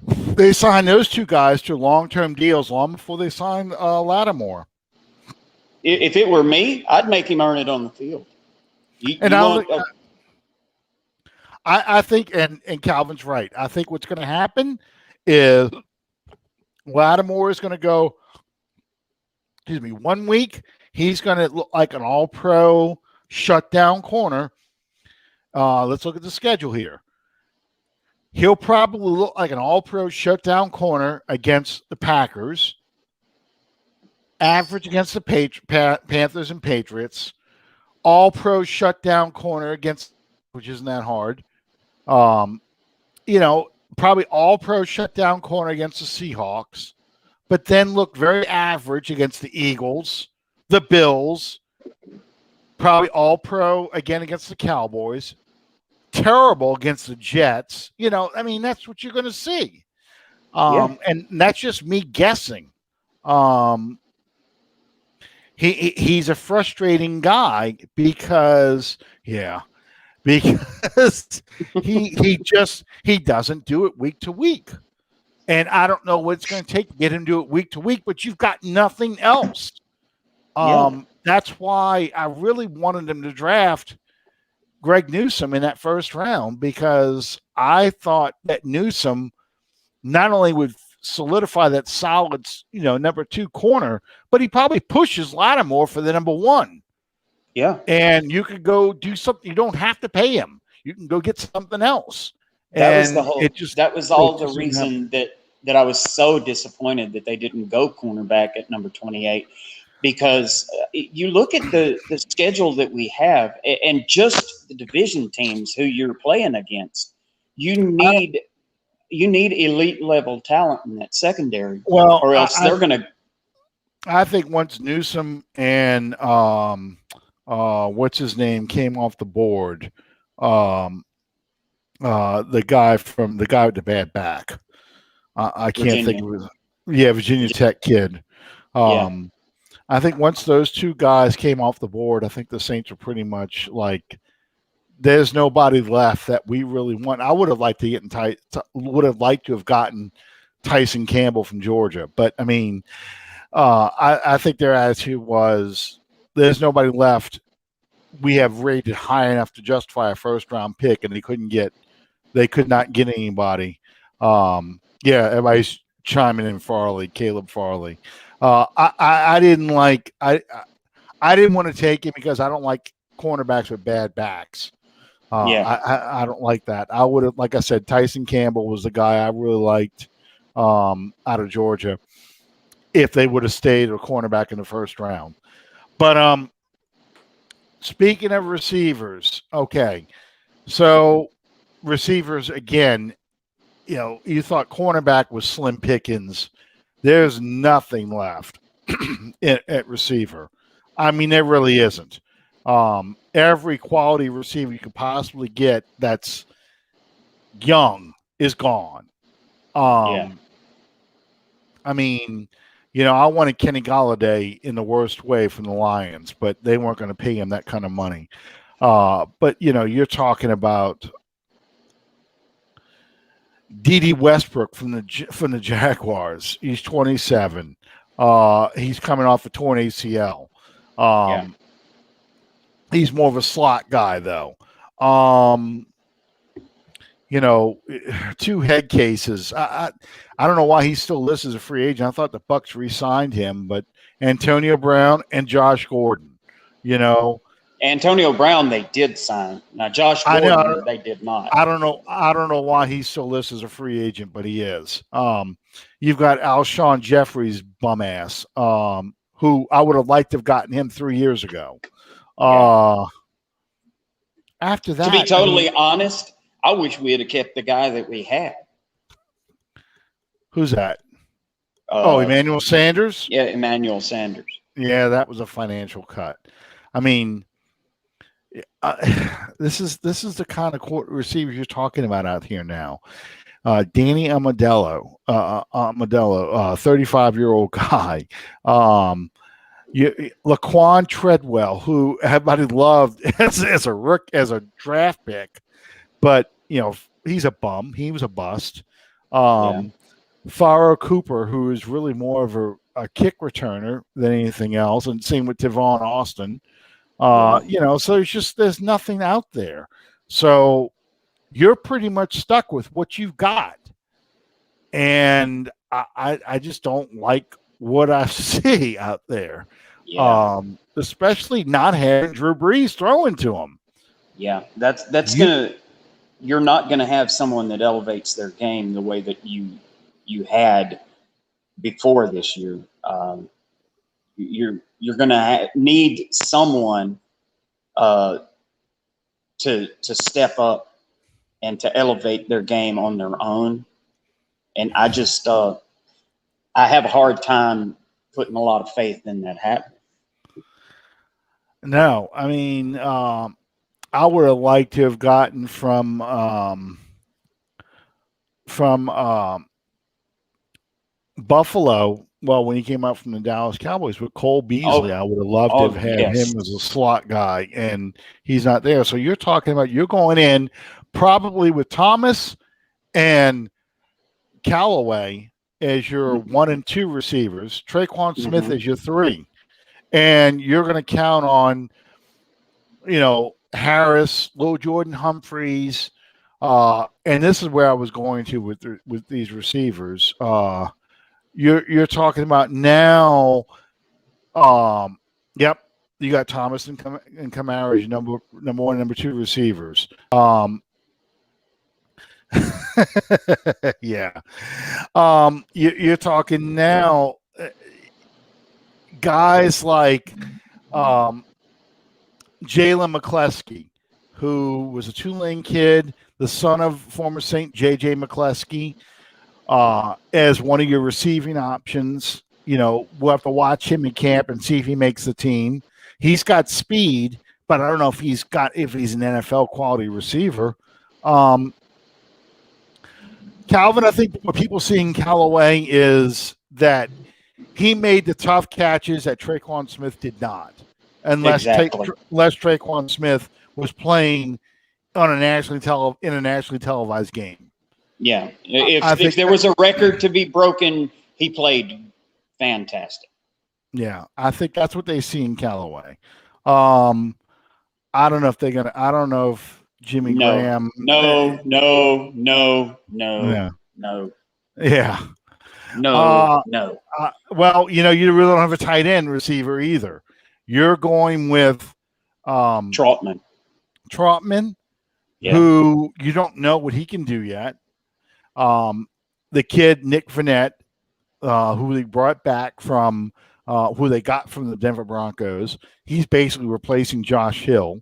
they signed those two guys to long-term deals long before they signed Lattimore. If it were me, I'd make him earn it on the field. I think, and Calvin's right. I think what's going to happen is Lattimore is going to go, 1 week, he's going to look like an all-pro shutdown corner. Let's look at the schedule here. He'll probably look like an all-pro shutdown corner against the Packers, average against the Panthers and Patriots, all-pro shutdown corner against, which isn't that hard. Probably all-pro shutdown corner against the Seahawks, but then look very average against the Eagles, the Bills, probably all-pro again against the Cowboys, terrible against the Jets. That's what you're going to see. And that's just me guessing. He's a frustrating guy because he doesn't do it week to week. And I don't know what it's going to take to get him to do it week to week, but you've got nothing else. That's why I really wanted him to draft Greg Newsome in that first round, because I thought that Newsome not only would solidify that solid, number 2 corner, but he probably pushes Lattimore for the number 1. Yeah. And you could go do something. You don't have to pay him. You can go get something else. That was all the reason that I was so disappointed that they didn't go cornerback at number 28, because you look at the schedule that we have and just the division teams who you're playing against. You need elite level talent in that secondary, or else they're going to. I think once Newsome and what's his name came off the board, the guy with the bad back. I can't think of his. Virginia Tech kid. I think once those two guys came off the board, I think the Saints are pretty much like, there's nobody left that we really want. I would have liked to have gotten Tyson Campbell from Georgia, but I mean, I think their attitude was, there's nobody left. We have rated high enough to justify a first-round pick, and they could not get anybody. Everybody's chiming in. Caleb Farley. I didn't want to take him because I don't like cornerbacks with bad backs. I don't like that. I would have, like I said, Tyson Campbell was the guy I really liked out of Georgia, if they would have stayed a cornerback in the first round. But speaking of receivers, okay. So receivers again, you thought cornerback was slim pickings. There's nothing left at receiver. I mean, there really isn't. Every quality receiver you could possibly get that's young is gone. Yeah. I mean, I wanted Kenny Golladay in the worst way from the Lions, but they weren't going to pay him that kind of money. But you're talking about D.D. Westbrook from the Jaguars. He's 27. He's coming off a torn ACL. He's more of a slot guy, though. Two head cases. I don't know why he's still listed as a free agent. I thought the Bucs re-signed him, but Antonio Brown and Josh Gordon. Antonio Brown, they did sign. Now, Josh Gordon, they did not. I don't know why he's still listed as a free agent, but he is. You've got Alshon Jeffrey's bum ass, who I would have liked to have gotten him 3 years ago. After that, to be totally honest, I wish we had kept the guy that we had. Who's that? Emmanuel Sanders? Yeah, Emmanuel Sanders. Yeah, that was a financial cut. I mean, this is the kind of receivers you're talking about out here now. Danny Amendola, 35-year-old guy. Laquan Treadwell, who everybody loved as a draft pick, but he's a bum. He was a bust. Farrah Cooper, who is really more of a kick returner than anything else, and same with Tavon Austin. So there's nothing out there. So you're pretty much stuck with what you've got. And I just don't like what I see out there. Yeah. Especially not having Drew Brees throwing to him. Yeah, you're not gonna have someone that elevates their game the way that you had before this year. You're gonna need someone to step up and to elevate their game on their own. And I just I have a hard time putting a lot of faith in that happening. No, I mean, I would have liked to have gotten from Buffalo. Well, when he came out from the Dallas Cowboys with Cole Beasley, I would have loved to have had him as a slot guy, and he's not there. So you're talking about you're going in probably with Thomas and Callaway as your 1 and 2 receivers, Traquan Smith as your 3, and you're going to count on, Harris, Lil Jordan Humphreys, and this is where I was going to with these receivers. You're talking about now. Yep, you got Thomas and Kamara as your number 1, number 2 receivers. Yeah. You're talking now guys like Jalen McCleskey, who was a Tulane kid, the son of former Saint J.J. McCleskey, as one of your receiving options. We'll have to watch him in camp and see if he makes the team. He's got speed, but I don't know if he's an NFL quality receiver. Calvin, I think what people see in Callaway is that he made the tough catches that Traquan Smith did not, unless Traquan Smith was playing on in a nationally televised game. Yeah, if there was a record to be broken, he played fantastic. Yeah, I think that's what they see in Callaway. I don't know if they're gonna. I don't know if Jimmy Graham. No. Yeah. No. Well, you really don't have a tight end receiver either. You're going with Trotman, who you don't know what he can do yet. The kid Nick Vannett, who they brought back from who they got from the Denver Broncos. He's basically replacing Josh Hill,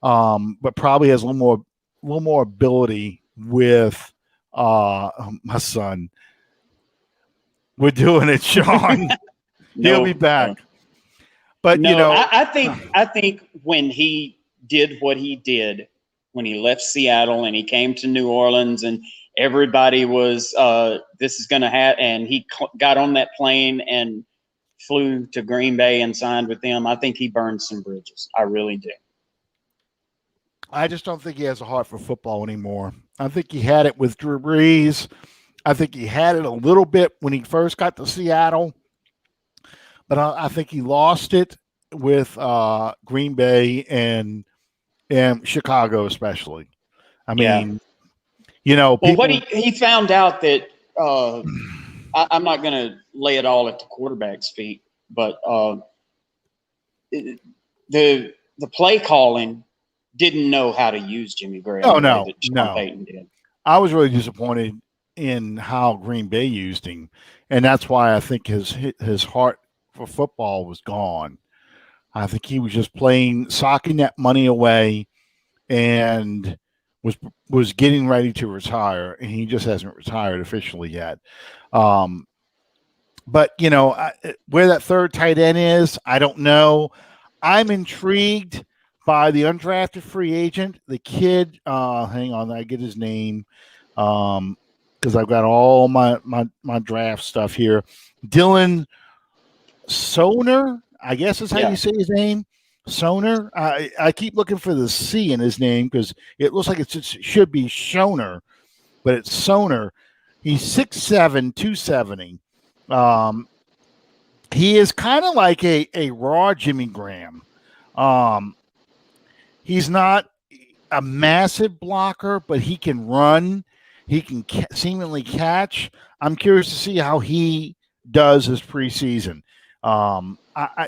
but probably has a little more ability with my son. We're doing it, Sean. He'll be back. But no, I think when he did what he did, when he left Seattle and he came to New Orleans, and everybody was this is going to happen, and he got on that plane and flew to Green Bay and signed with them. I think he burned some bridges. I really do. I just don't think he has a heart for football anymore. I think he had it with Drew Brees. I think he had it a little bit when he first got to Seattle, but I think he lost it with Green Bay and Chicago, especially. I mean, well, what he found out that I'm not going to lay it all at the quarterback's feet, but the play calling didn't know how to use Jimmy Graham. Oh, no. Payton did. I was really disappointed in how Green Bay used him, and that's why I think his heart for football was gone. I think he was just socking that money away, and was getting ready to retire, and he just hasn't retired officially yet. But where that third tight end is, I don't know. I'm intrigued by the undrafted free agent, the kid. Hang on, I get his name because I've got all my draft stuff here. Dylan Soner, I guess is how you say his name. Soner. I keep looking for the C in his name because it looks like it should be Shoner, but it's Soner. He's 6'7", 270. He is kind of like a raw Jimmy Graham. He's not a massive blocker, but he can run. He can seemingly catch. I'm curious to see how he does his preseason.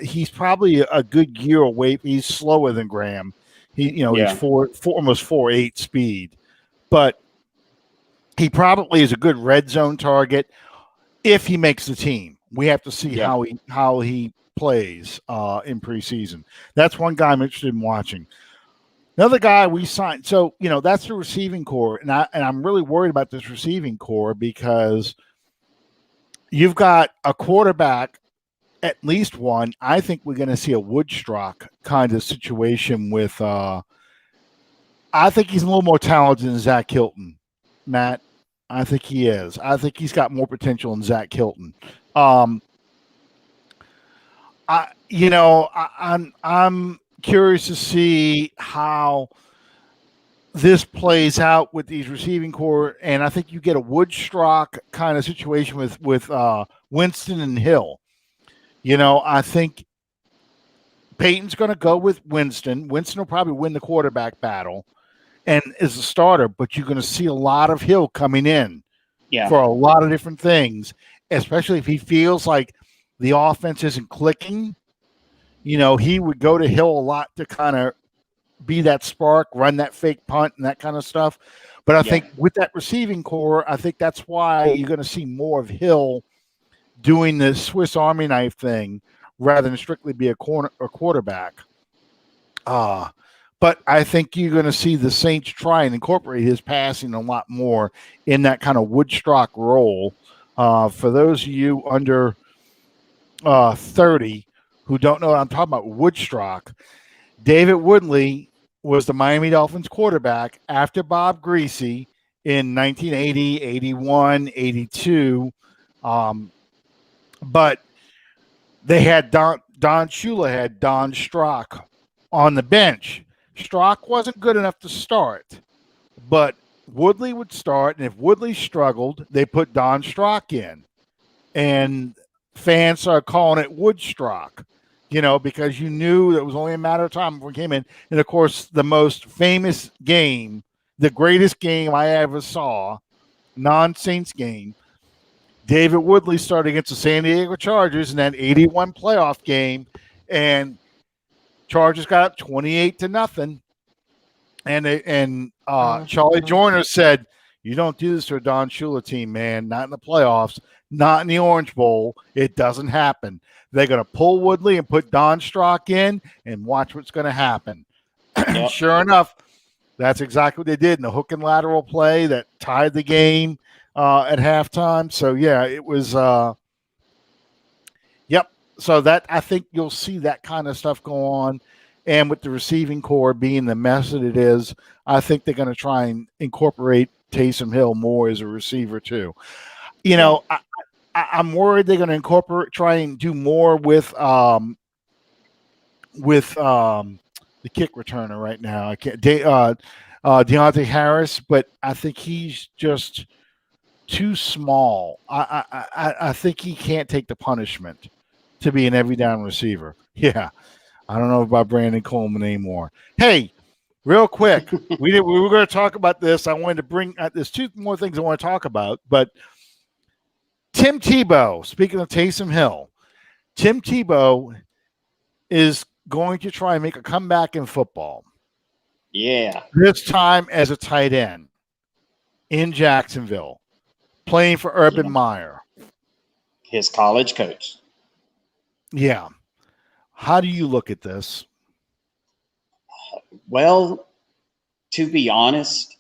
He's probably a good year away. He's slower than Graham. He's almost 4.8 speed, but he probably is a good red zone target if he makes the team. We have to see how he plays in preseason. That's one guy I'm interested in watching. Another guy we signed. So, that's the receiving core. And I'm really worried about this receiving core because you've got a quarterback, at least one. I think we're going to see a Woodstock kind of situation with I think he's a little more talented than Zach Hilton, Matt. I think he is. I think he's got more potential than Zach Hilton. I'm curious to see how this plays out with these receiving core, and I think you get a Woodstock kind of situation with Winston and Hill. I think Peyton's going to go with Winston. Winston will probably win the quarterback battle and is a starter, but you're going to see a lot of Hill coming in for a lot of different things, especially if he feels like the offense isn't clicking. He would go to Hill a lot to kind of be that spark, run that fake punt and that kind of stuff. But I think with that receiving core, I think that's why you're going to see more of Hill doing the Swiss Army knife thing rather than strictly be a quarterback. But I think you're going to see the Saints try and incorporate his passing a lot more in that kind of Woodstock role. For those of you under 30 who don't know what I'm talking about, Woodstock, David Woodley was the Miami Dolphins quarterback after Bob Greasy in 1980, 81, 82. But they had Don Shula had Don Strock on the bench. Strock wasn't good enough to start, but Woodley would start, and if Woodley struggled, they put Don Strock in. And fans started calling it Woodstock, because you knew it was only a matter of time before he came in. And, of course, the most famous game, the greatest game I ever saw, non-Saints game, David Woodley started against the San Diego Chargers in that 81 playoff game, and Chargers got up 28-0. And Charlie Joyner said, You don't do this to a Don Shula team, man. Not in the playoffs, not in the Orange Bowl. It doesn't happen. They're going to pull Woodley and put Don Strock in and watch what's going to happen. Yep. Sure enough, that's exactly what they did in the hook and lateral play that tied the game at halftime. So, yeah, it was yep. So that I think you'll see that kind of stuff go on. And with the receiving core being the mess that it is, I think they're going to try and incorporate Taysom Hill more as a receiver too. You know, I'm worried they're going to try and do more with the kick returner right now. I can't Deontay Harris, but I think he's just too small. I think he can't take the punishment to be an every down receiver. Yeah. I don't know about Brandon Coleman anymore. Hey, real quick, we were going to talk about this. I wanted to bring there's two more things I want to talk about, but Tim Tebow, speaking of Taysom Hill, Tim Tebow is going to try and make a comeback in football. Yeah. This time as a tight end in Jacksonville, playing for Urban Meyer. His college coach. Yeah. How do you look at this? Well, to be honest,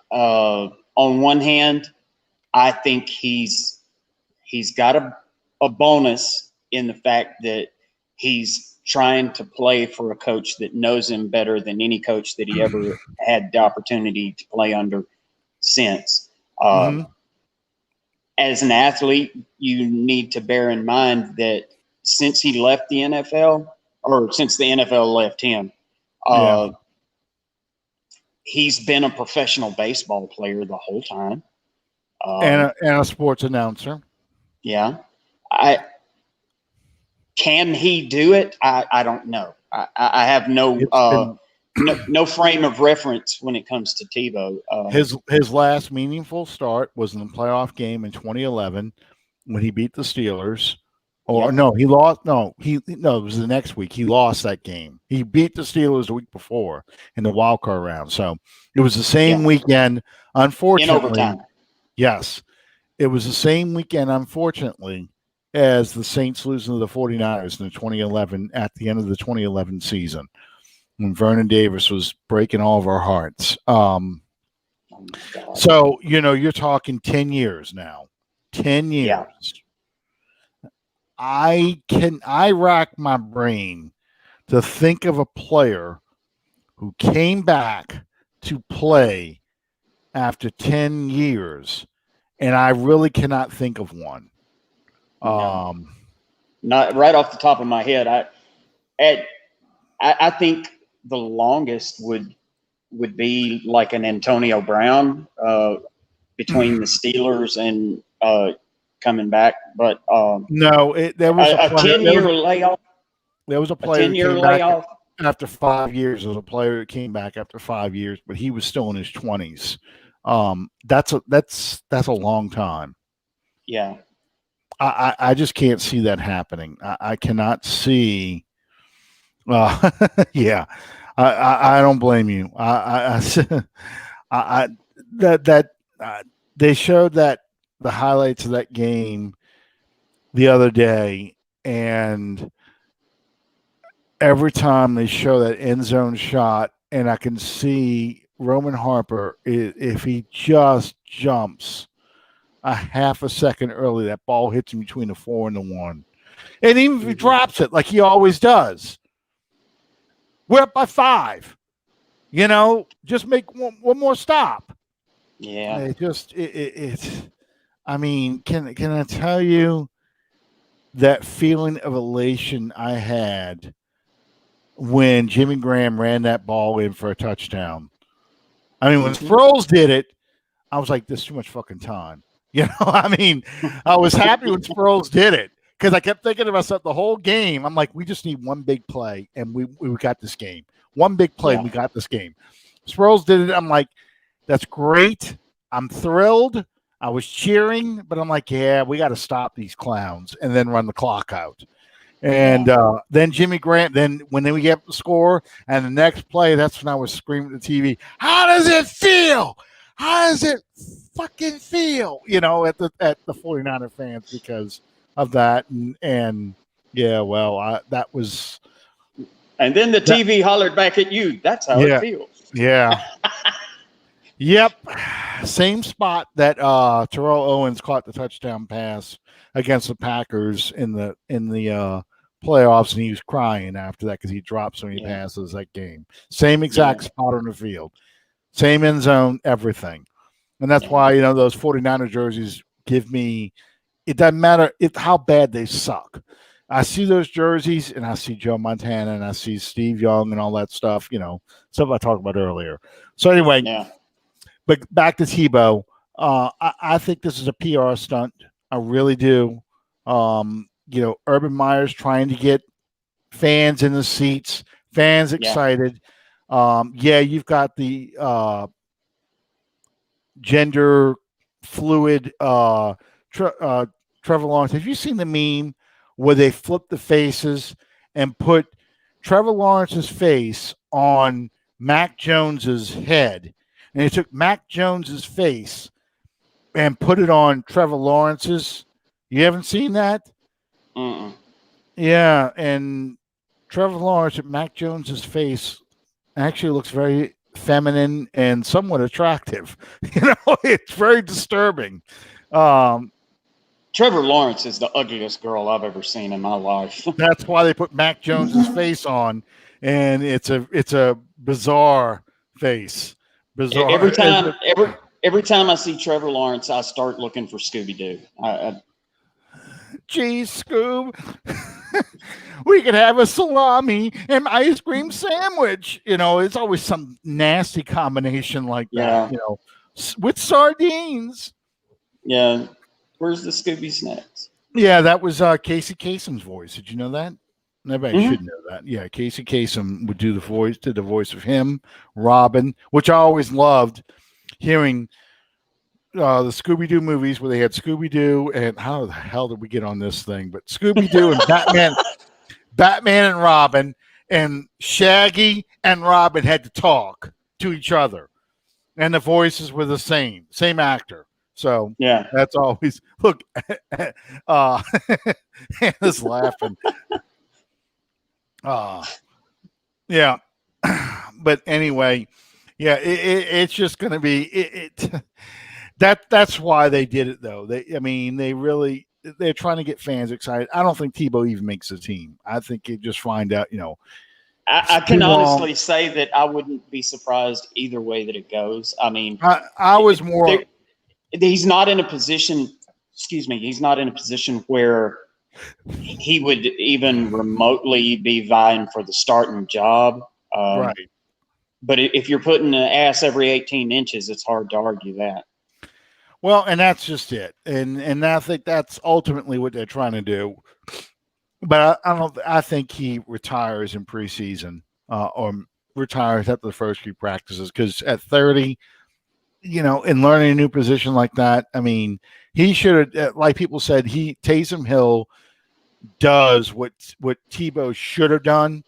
on one hand, I think he's got a bonus in the fact that he's trying to play for a coach that knows him better than any coach that he ever had the opportunity to play under since. As an athlete, you need to bear in mind that since he left the NFL, or since the NFL left him, he's been a professional baseball player the whole time. And a sports announcer. Yeah. Can he do it? I don't know. I have no frame of reference when it comes to Tebow. His last meaningful start was in the playoff game in 2011 when he beat the Steelers. No, he lost. No, it was the next week. He lost that game. He beat the Steelers the week before in the wild card round. So it was the same weekend. Unfortunately, in overtime. Yes, it was the same weekend. Unfortunately, as the Saints losing to the 49ers in the 2011 at the end of the 2011 season, when Vernon Davis was breaking all of our hearts. So you're talking 10 years now. 10 years. Yeah. I rack my brain to think of a player who came back to play after 10 years, and I really cannot think of one. Not right off the top of my head. I think the longest would be like an Antonio Brown between the Steelers and coming back, but no, there was a 10-year layoff. There was a player 10-year layoff after 5 years. There was a player that came back after 5 years, but he was still in his 20s. That's a long time. Yeah, I just can't see that happening. I cannot see. Yeah, I don't blame you. They showed that the highlights of that game the other day, and every time they show that end zone shot, and I can see Roman Harper, if he just jumps a half a second early, that ball hits him between the 4 and the 1. And even if he drops it like he always does, we're up by 5. Just make one more stop. Yeah. It's I mean, can I tell you that feeling of elation I had when Jimmy Graham ran that ball in for a touchdown? I mean, when Sproles did it, I was like, "There's too much fucking time." I mean, I was happy when Sproles did it because I kept thinking to myself the whole game. I'm like, we just need one big play, and we got this game. One big play, we got this game. Sproles did it. I'm like, that's great. I'm thrilled. I was cheering, but I'm like, yeah, we got to stop these clowns and then run the clock out. And then Jimmy Graham, when we get the score and the next play, that's when I was screaming at the TV, how does it feel? how does it fucking feel? At the 49er fans because of that. And yeah, well, that was. And then the TV hollered back at you. That's how it feels. Yeah. Yep. Same spot that Terrell Owens caught the touchdown pass against the Packers in the playoffs, and he was crying after that because he dropped so many passes that game. Same exact spot on the field. Same end zone, everything. And that's why, those 49er jerseys give me – it doesn't matter how bad they suck. I see those jerseys, and I see Joe Montana, and I see Steve Young and all that stuff, stuff I talked about earlier. So anyway, but back to Tebow. I think this is a PR stunt. I really do. Urban Meyer's trying to get fans in the seats, fans excited. You've got the gender fluid Trevor Lawrence. Have you seen the meme where they flip the faces and put Trevor Lawrence's face on Mac Jones's head? And they took Mac Jones's face and put it on Trevor Lawrence's. You haven't seen that? Yeah, and Trevor Lawrence at Mac Jones's face actually looks very feminine and somewhat attractive. It's very disturbing. Trevor Lawrence is the ugliest girl I've ever seen in my life. That's why they put Mac Jones's face on, and it's a bizarre face. Bizarre. Every time I see Trevor Lawrence, I start looking for Scooby-Doo. Geez, Scoob, we could have a salami and ice cream sandwich. It's always some nasty combination like that, with sardines. Yeah. Where's the Scooby Snacks? Yeah, that was Casey Kasem's voice. Did you know that? Everybody should know that. Yeah, Casey Kasem would do the voice of him, Robin, which I always loved hearing the Scooby-Doo movies where they had Scooby-Doo and how the hell did we get on this thing? But Scooby-Doo and Batman and Robin, and Shaggy and Robin had to talk to each other. And the voices were the same actor. So that's always look. Hannah's laughing. Yeah, but anyway, it's just going to be that's why they did it though. They're trying to get fans excited. I don't think Tebow even makes the team. I think you just find out. I can honestly say that I wouldn't be surprised either way that it goes. I mean, I was more. He's not in a position. He's not in a position where he would even remotely be vying for the starting job. Right. But if you're putting an ass every 18 inches, it's hard to argue that. Well, and that's just it. And I think that's ultimately what they're trying to do. But I think he retires in preseason or retires after the first few practices because at 30, in learning a new position like that, I mean, he should have, like people said, Taysom Hill does what Tebow should have done.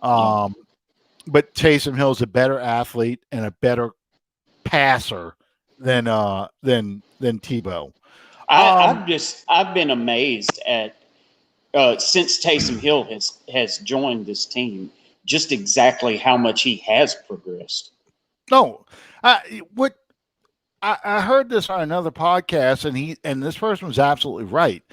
But Taysom Hill's a better athlete and a better passer than Tebow. I've been amazed at since Taysom Hill has joined this team, just exactly how much he has progressed. No, I heard this on another podcast, and this person was absolutely right.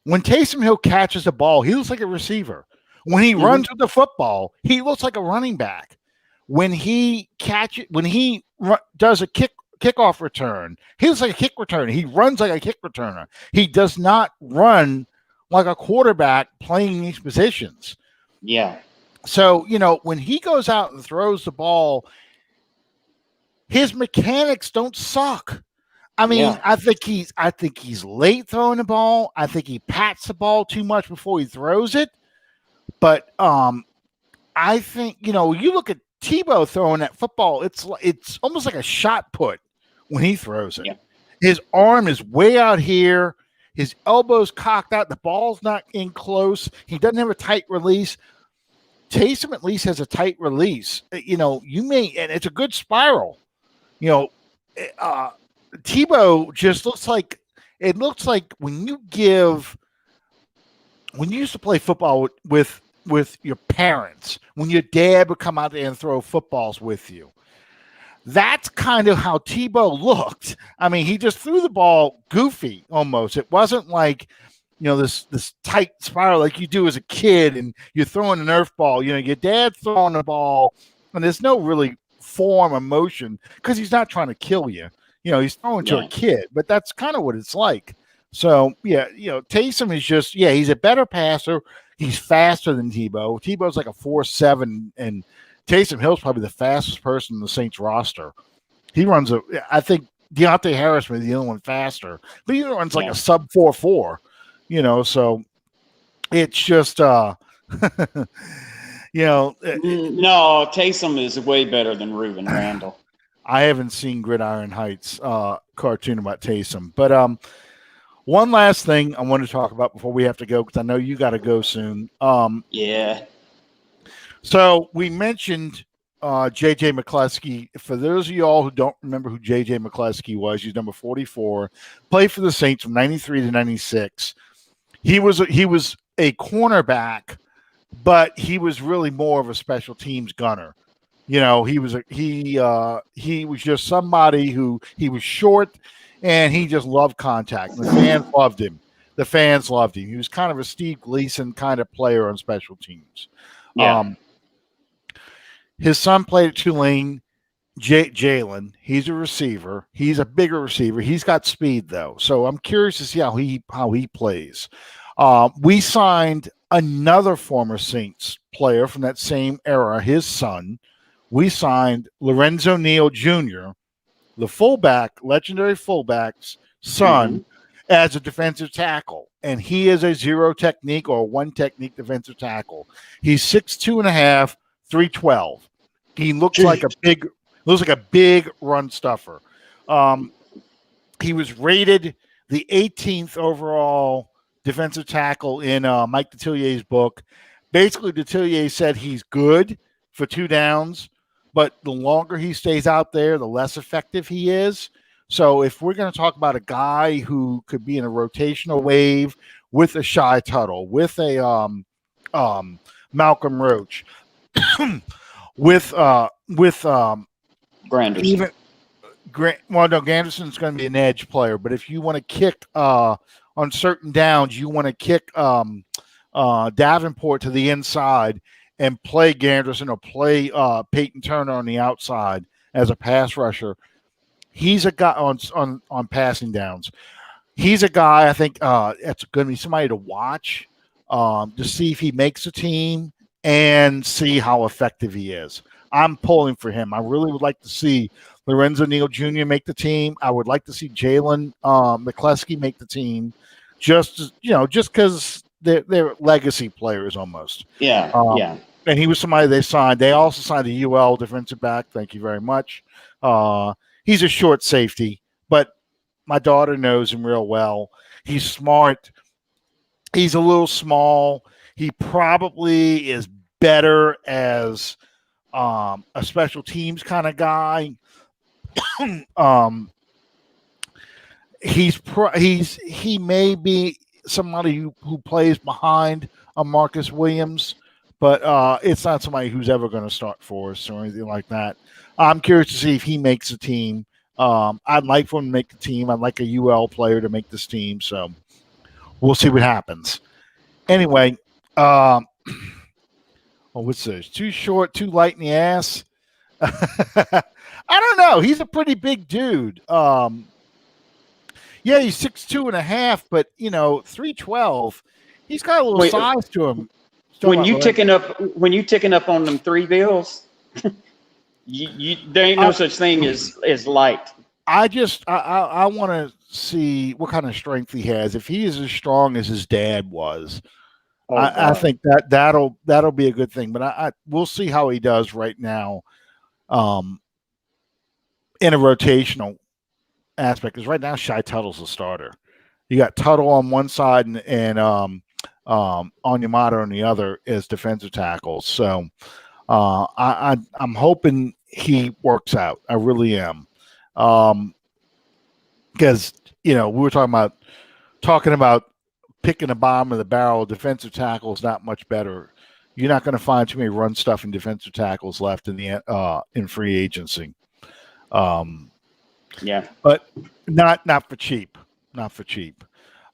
When Taysom Hill catches the ball, he looks like a receiver. When he runs with the football, he looks like a running back. When he does a kickoff return, he looks like a kick returner. He runs like a kick returner. He does not run like a quarterback playing these positions. Yeah. So, when he goes out and throws the ball, his mechanics don't suck. I mean, I think he's late throwing the ball. I think he pats the ball too much before he throws it. But I think, you look at Tebow throwing that football, it's almost like a shot put when he throws it. Yeah. His arm is way out here. His elbow's cocked out. The ball's not in close. He doesn't have a tight release. Taysom at least has a tight release. And it's a good spiral. Tebow just looks like when you used to play football with your parents, when your dad would come out there and throw footballs with you. That's kind of how Tebow looked. I mean, he just threw the ball goofy almost. It wasn't like, this tight spiral like you do as a kid and you're throwing a Nerf ball. Your dad's throwing the ball and there's no really form of motion because he's not trying to kill you. He's throwing to a kid, but that's kind of what it's like. So, Taysom is just, he's a better passer. He's faster than Tebow. Tebow's like a 4.7, and Taysom Hill's probably the fastest person in the Saints roster. He runs I think Deontay Harris may be the only one faster, but he runs like a sub 4.4, so it's just, no, Taysom is way better than Reuben Randall. I haven't seen Gridiron Heights cartoon about Taysom, but one last thing I want to talk about before we have to go, because I know you got to go soon. Yeah. So we mentioned J.J. McCleskey. For those of y'all who don't remember who J.J. McCleskey was, he's number 44, played for the Saints from 93 to 96. He was a cornerback, but he was really more of a special teams gunner. He was just somebody who he was short and he just loved contact. The fans loved him. He was kind of a Steve Gleason kind of player on special teams. Yeah. His son played at Tulane, Jalen. He's a receiver. He's a bigger receiver. He's got speed though. So I'm curious to see how he plays. We signed another former Saints player from that same era, his son. We signed Lorenzo Neal Jr., the legendary fullback's son, as a defensive tackle. And he is a zero technique or one technique defensive tackle. He's 6'2.5", 312. He looks like a big run stuffer. He was rated the 18th overall defensive tackle in Mike Detillier's book. Basically, Detillier said he's good for 2 downs, but the longer he stays out there, the less effective he is. So if we're going to talk about a guy who could be in a rotational wave with a Shy Tuttle, with a Malcolm Roach, with Granderson. Granderson's going to be an edge player, but if you want to kick on certain downs, you want to kick Davenport to the inside and play Ganderson or play Peyton Turner on the outside as a pass rusher. He's a guy on passing downs. He's a guy I think it's going to be somebody to watch to see if he makes a team and see how effective he is. I'm pulling for him. I really would like to see Lorenzo Neal Jr. make the team. I would like to see Jalen McCleskey make the team, just because they're legacy players almost. Yeah. And he was somebody they signed. They also signed a UL defensive back. Thank you very much. He's a short safety, but my daughter knows him real well. He's smart. He's a little small. He probably is better as a special teams kind of guy. He may be somebody who plays behind a Marcus Williams, but it's not somebody who's ever going to start for us or anything like that. I'm curious to see if he makes a team. I'd like for him to make the team. I'd like a UL player to make this team. So we'll see what happens. Anyway, what's this? Too short, too light in the ass. I don't know. He's a pretty big dude. Yeah, he's 6'2.5", but 312. He's got a little size to him. When you ticking up on them 3 bills, there ain't no such thing as light. I want to see what kind of strength he has. If he is as strong as his dad was, I think that'll be a good thing. But we'll see how he does right now, in a rotational aspect. Because right now, Shy Tuttle's the starter. You got Tuttle on one side and Onyemata on the other as defensive tackles. So I'm hoping he works out. I really am. Because we were talking about picking the bottom of the barrel. Defensive tackle is not much better. You're not going to find too many run stuff and defensive tackles left in free agency. Yeah, but not for cheap. Not for cheap.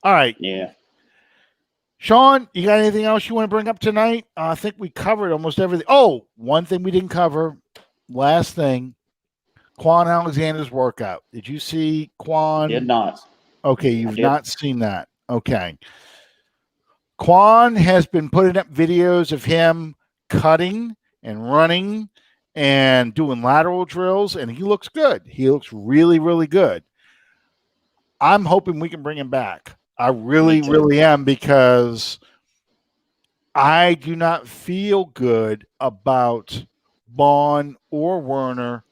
All right. Yeah. Sean, you got anything else you want to bring up tonight? I think we covered almost everything. Oh, one thing we didn't cover. Last thing. Kwon Alexander's workout. Did you see Kwon? Did not. Okay, you've not seen that. Okay. Kwon has been putting up videos of him cutting and running and doing lateral drills, and he looks good. He looks really, really good. I'm hoping we can bring him back. I really, really am, because I do not feel good about Vaughn or Werner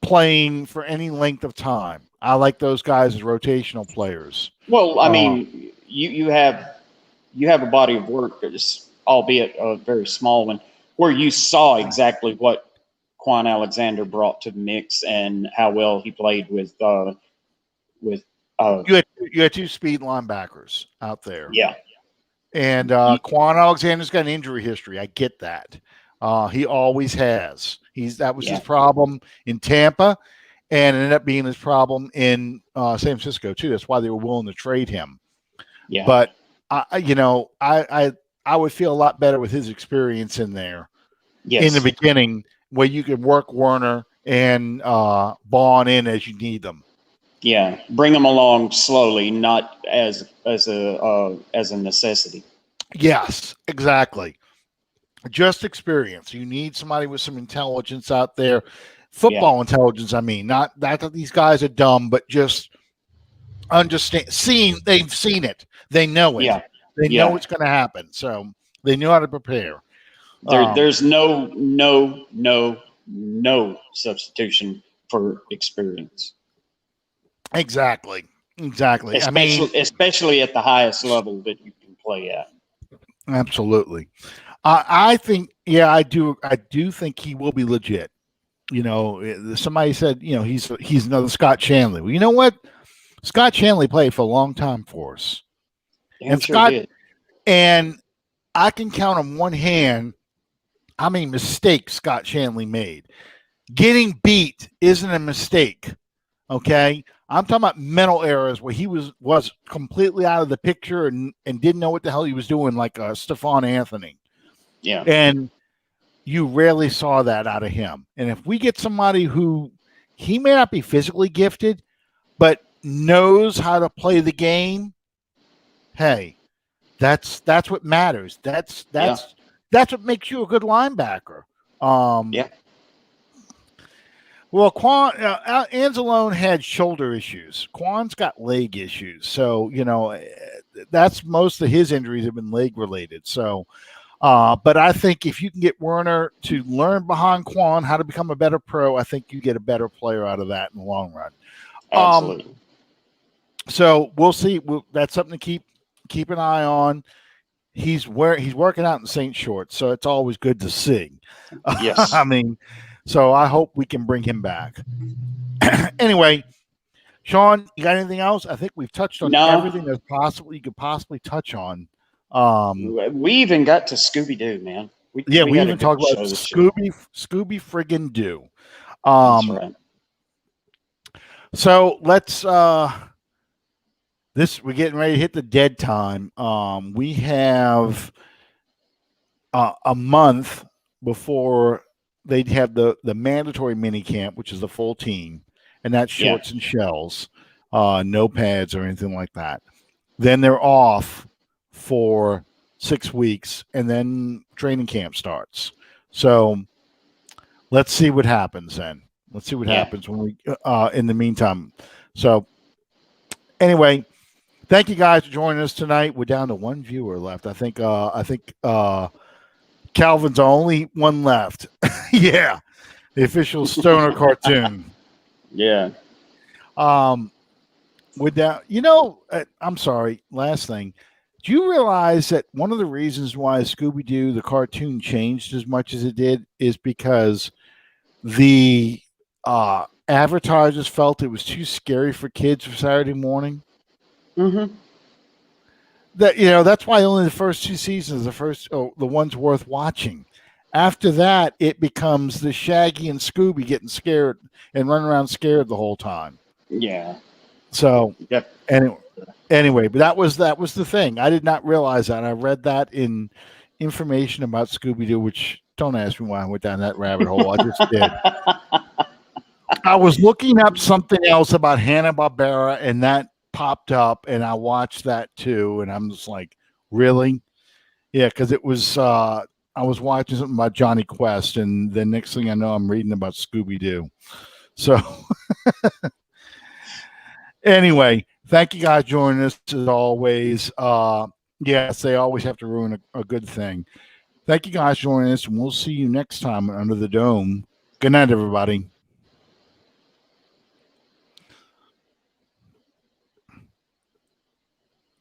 playing for any length of time. I like those guys as rotational players. Well, I mean, you have a body of work that is, albeit a very small one, where you saw exactly what Kwon Alexander brought to the mix and how well he played with. You had two speed linebackers out there. Yeah. And Kwon Alexander's got an injury history. I get that. He always has. That was his problem in Tampa, and it ended up being his problem in San Francisco too. That's why they were willing to trade him. Yeah. But I would feel a lot better with his experience in there. Yes. In the beginning, where you could work Werner and Vaughn in as you need them. Yeah, bring them along slowly, not as a necessity. Yes, exactly. Just experience. You need somebody with some intelligence out there, football intelligence. I mean, not that these guys are dumb, but just understand. They've seen it. They know it. Yeah. They know it's going to happen, so they know how to prepare. There's no substitution for experience. Exactly. Especially at the highest level that you can play at. Absolutely. I think, I do think he will be legit. Somebody said, he's another Scott Shanley. Well, you know what? Scott Shanley played for a long time for us. And I can count on one hand how many mistakes Scott Shanley made. Getting beat isn't a mistake. Okay. I'm talking about mental errors where he was completely out of the picture and didn't know what the hell he was doing, like Stephon Anthony. Yeah. And you rarely saw that out of him. And if we get somebody who, he may not be physically gifted, but knows how to play the game, hey, that's what matters. That's what makes you a good linebacker. Well, Kwon Anzalone had shoulder issues. Kwon's got leg issues. So, that's most of his injuries have been leg related. So, but I think if you can get Werner to learn behind Kwon how to become a better pro, I think you get a better player out of that in the long run. Absolutely. So we'll see. That's something to keep an eye on. He's working out in St. Shorts, so it's always good to see. Yes. I mean, so I hope we can bring him back. Anyway, Sean, you got anything else? I think we've touched on everything that's possible you could possibly touch on. We even got to Scooby-Doo, man. We even talked about Scooby friggin' Doo. That's right. So let's we're getting ready to hit the dead time. We have a month before they'd have the mandatory mini camp, which is the full team, and that's shorts and shells, no pads or anything like that. Then they're off for 6 weeks, and then training camp starts. So let's see what happens then. Let's see what happens when we in the meantime. So anyway, thank you guys for joining us tonight. We're down to one viewer left. I think Calvin's the only one left. Yeah. The official Stoner cartoon. Yeah. With that, I'm sorry. Last thing. Do you realize that one of the reasons why Scooby-Doo, the cartoon, changed as much as it did is because the advertisers felt it was too scary for kids for Saturday morning. Mm-hmm. That's why only the first 2 seasons, the ones worth watching. After that, it becomes the Shaggy and Scooby getting scared and running around scared the whole time. Yeah. So, Yep. anyway, but that was the thing. I did not realize that. I read that in information about Scooby-Doo, which don't ask me why I went down that rabbit hole. I just did. I was looking up something else about Hanna-Barbera, and that popped up, and I watched that too, and I'm just like, really? Yeah, because it was I was watching something about Johnny Quest, and the next thing I know, I'm reading about Scooby-Doo. So anyway, thank you guys for joining us as always. Yes, they always have to ruin a good thing. Thank you guys for joining us, and we'll see you next time Under the Dome. Good night, everybody.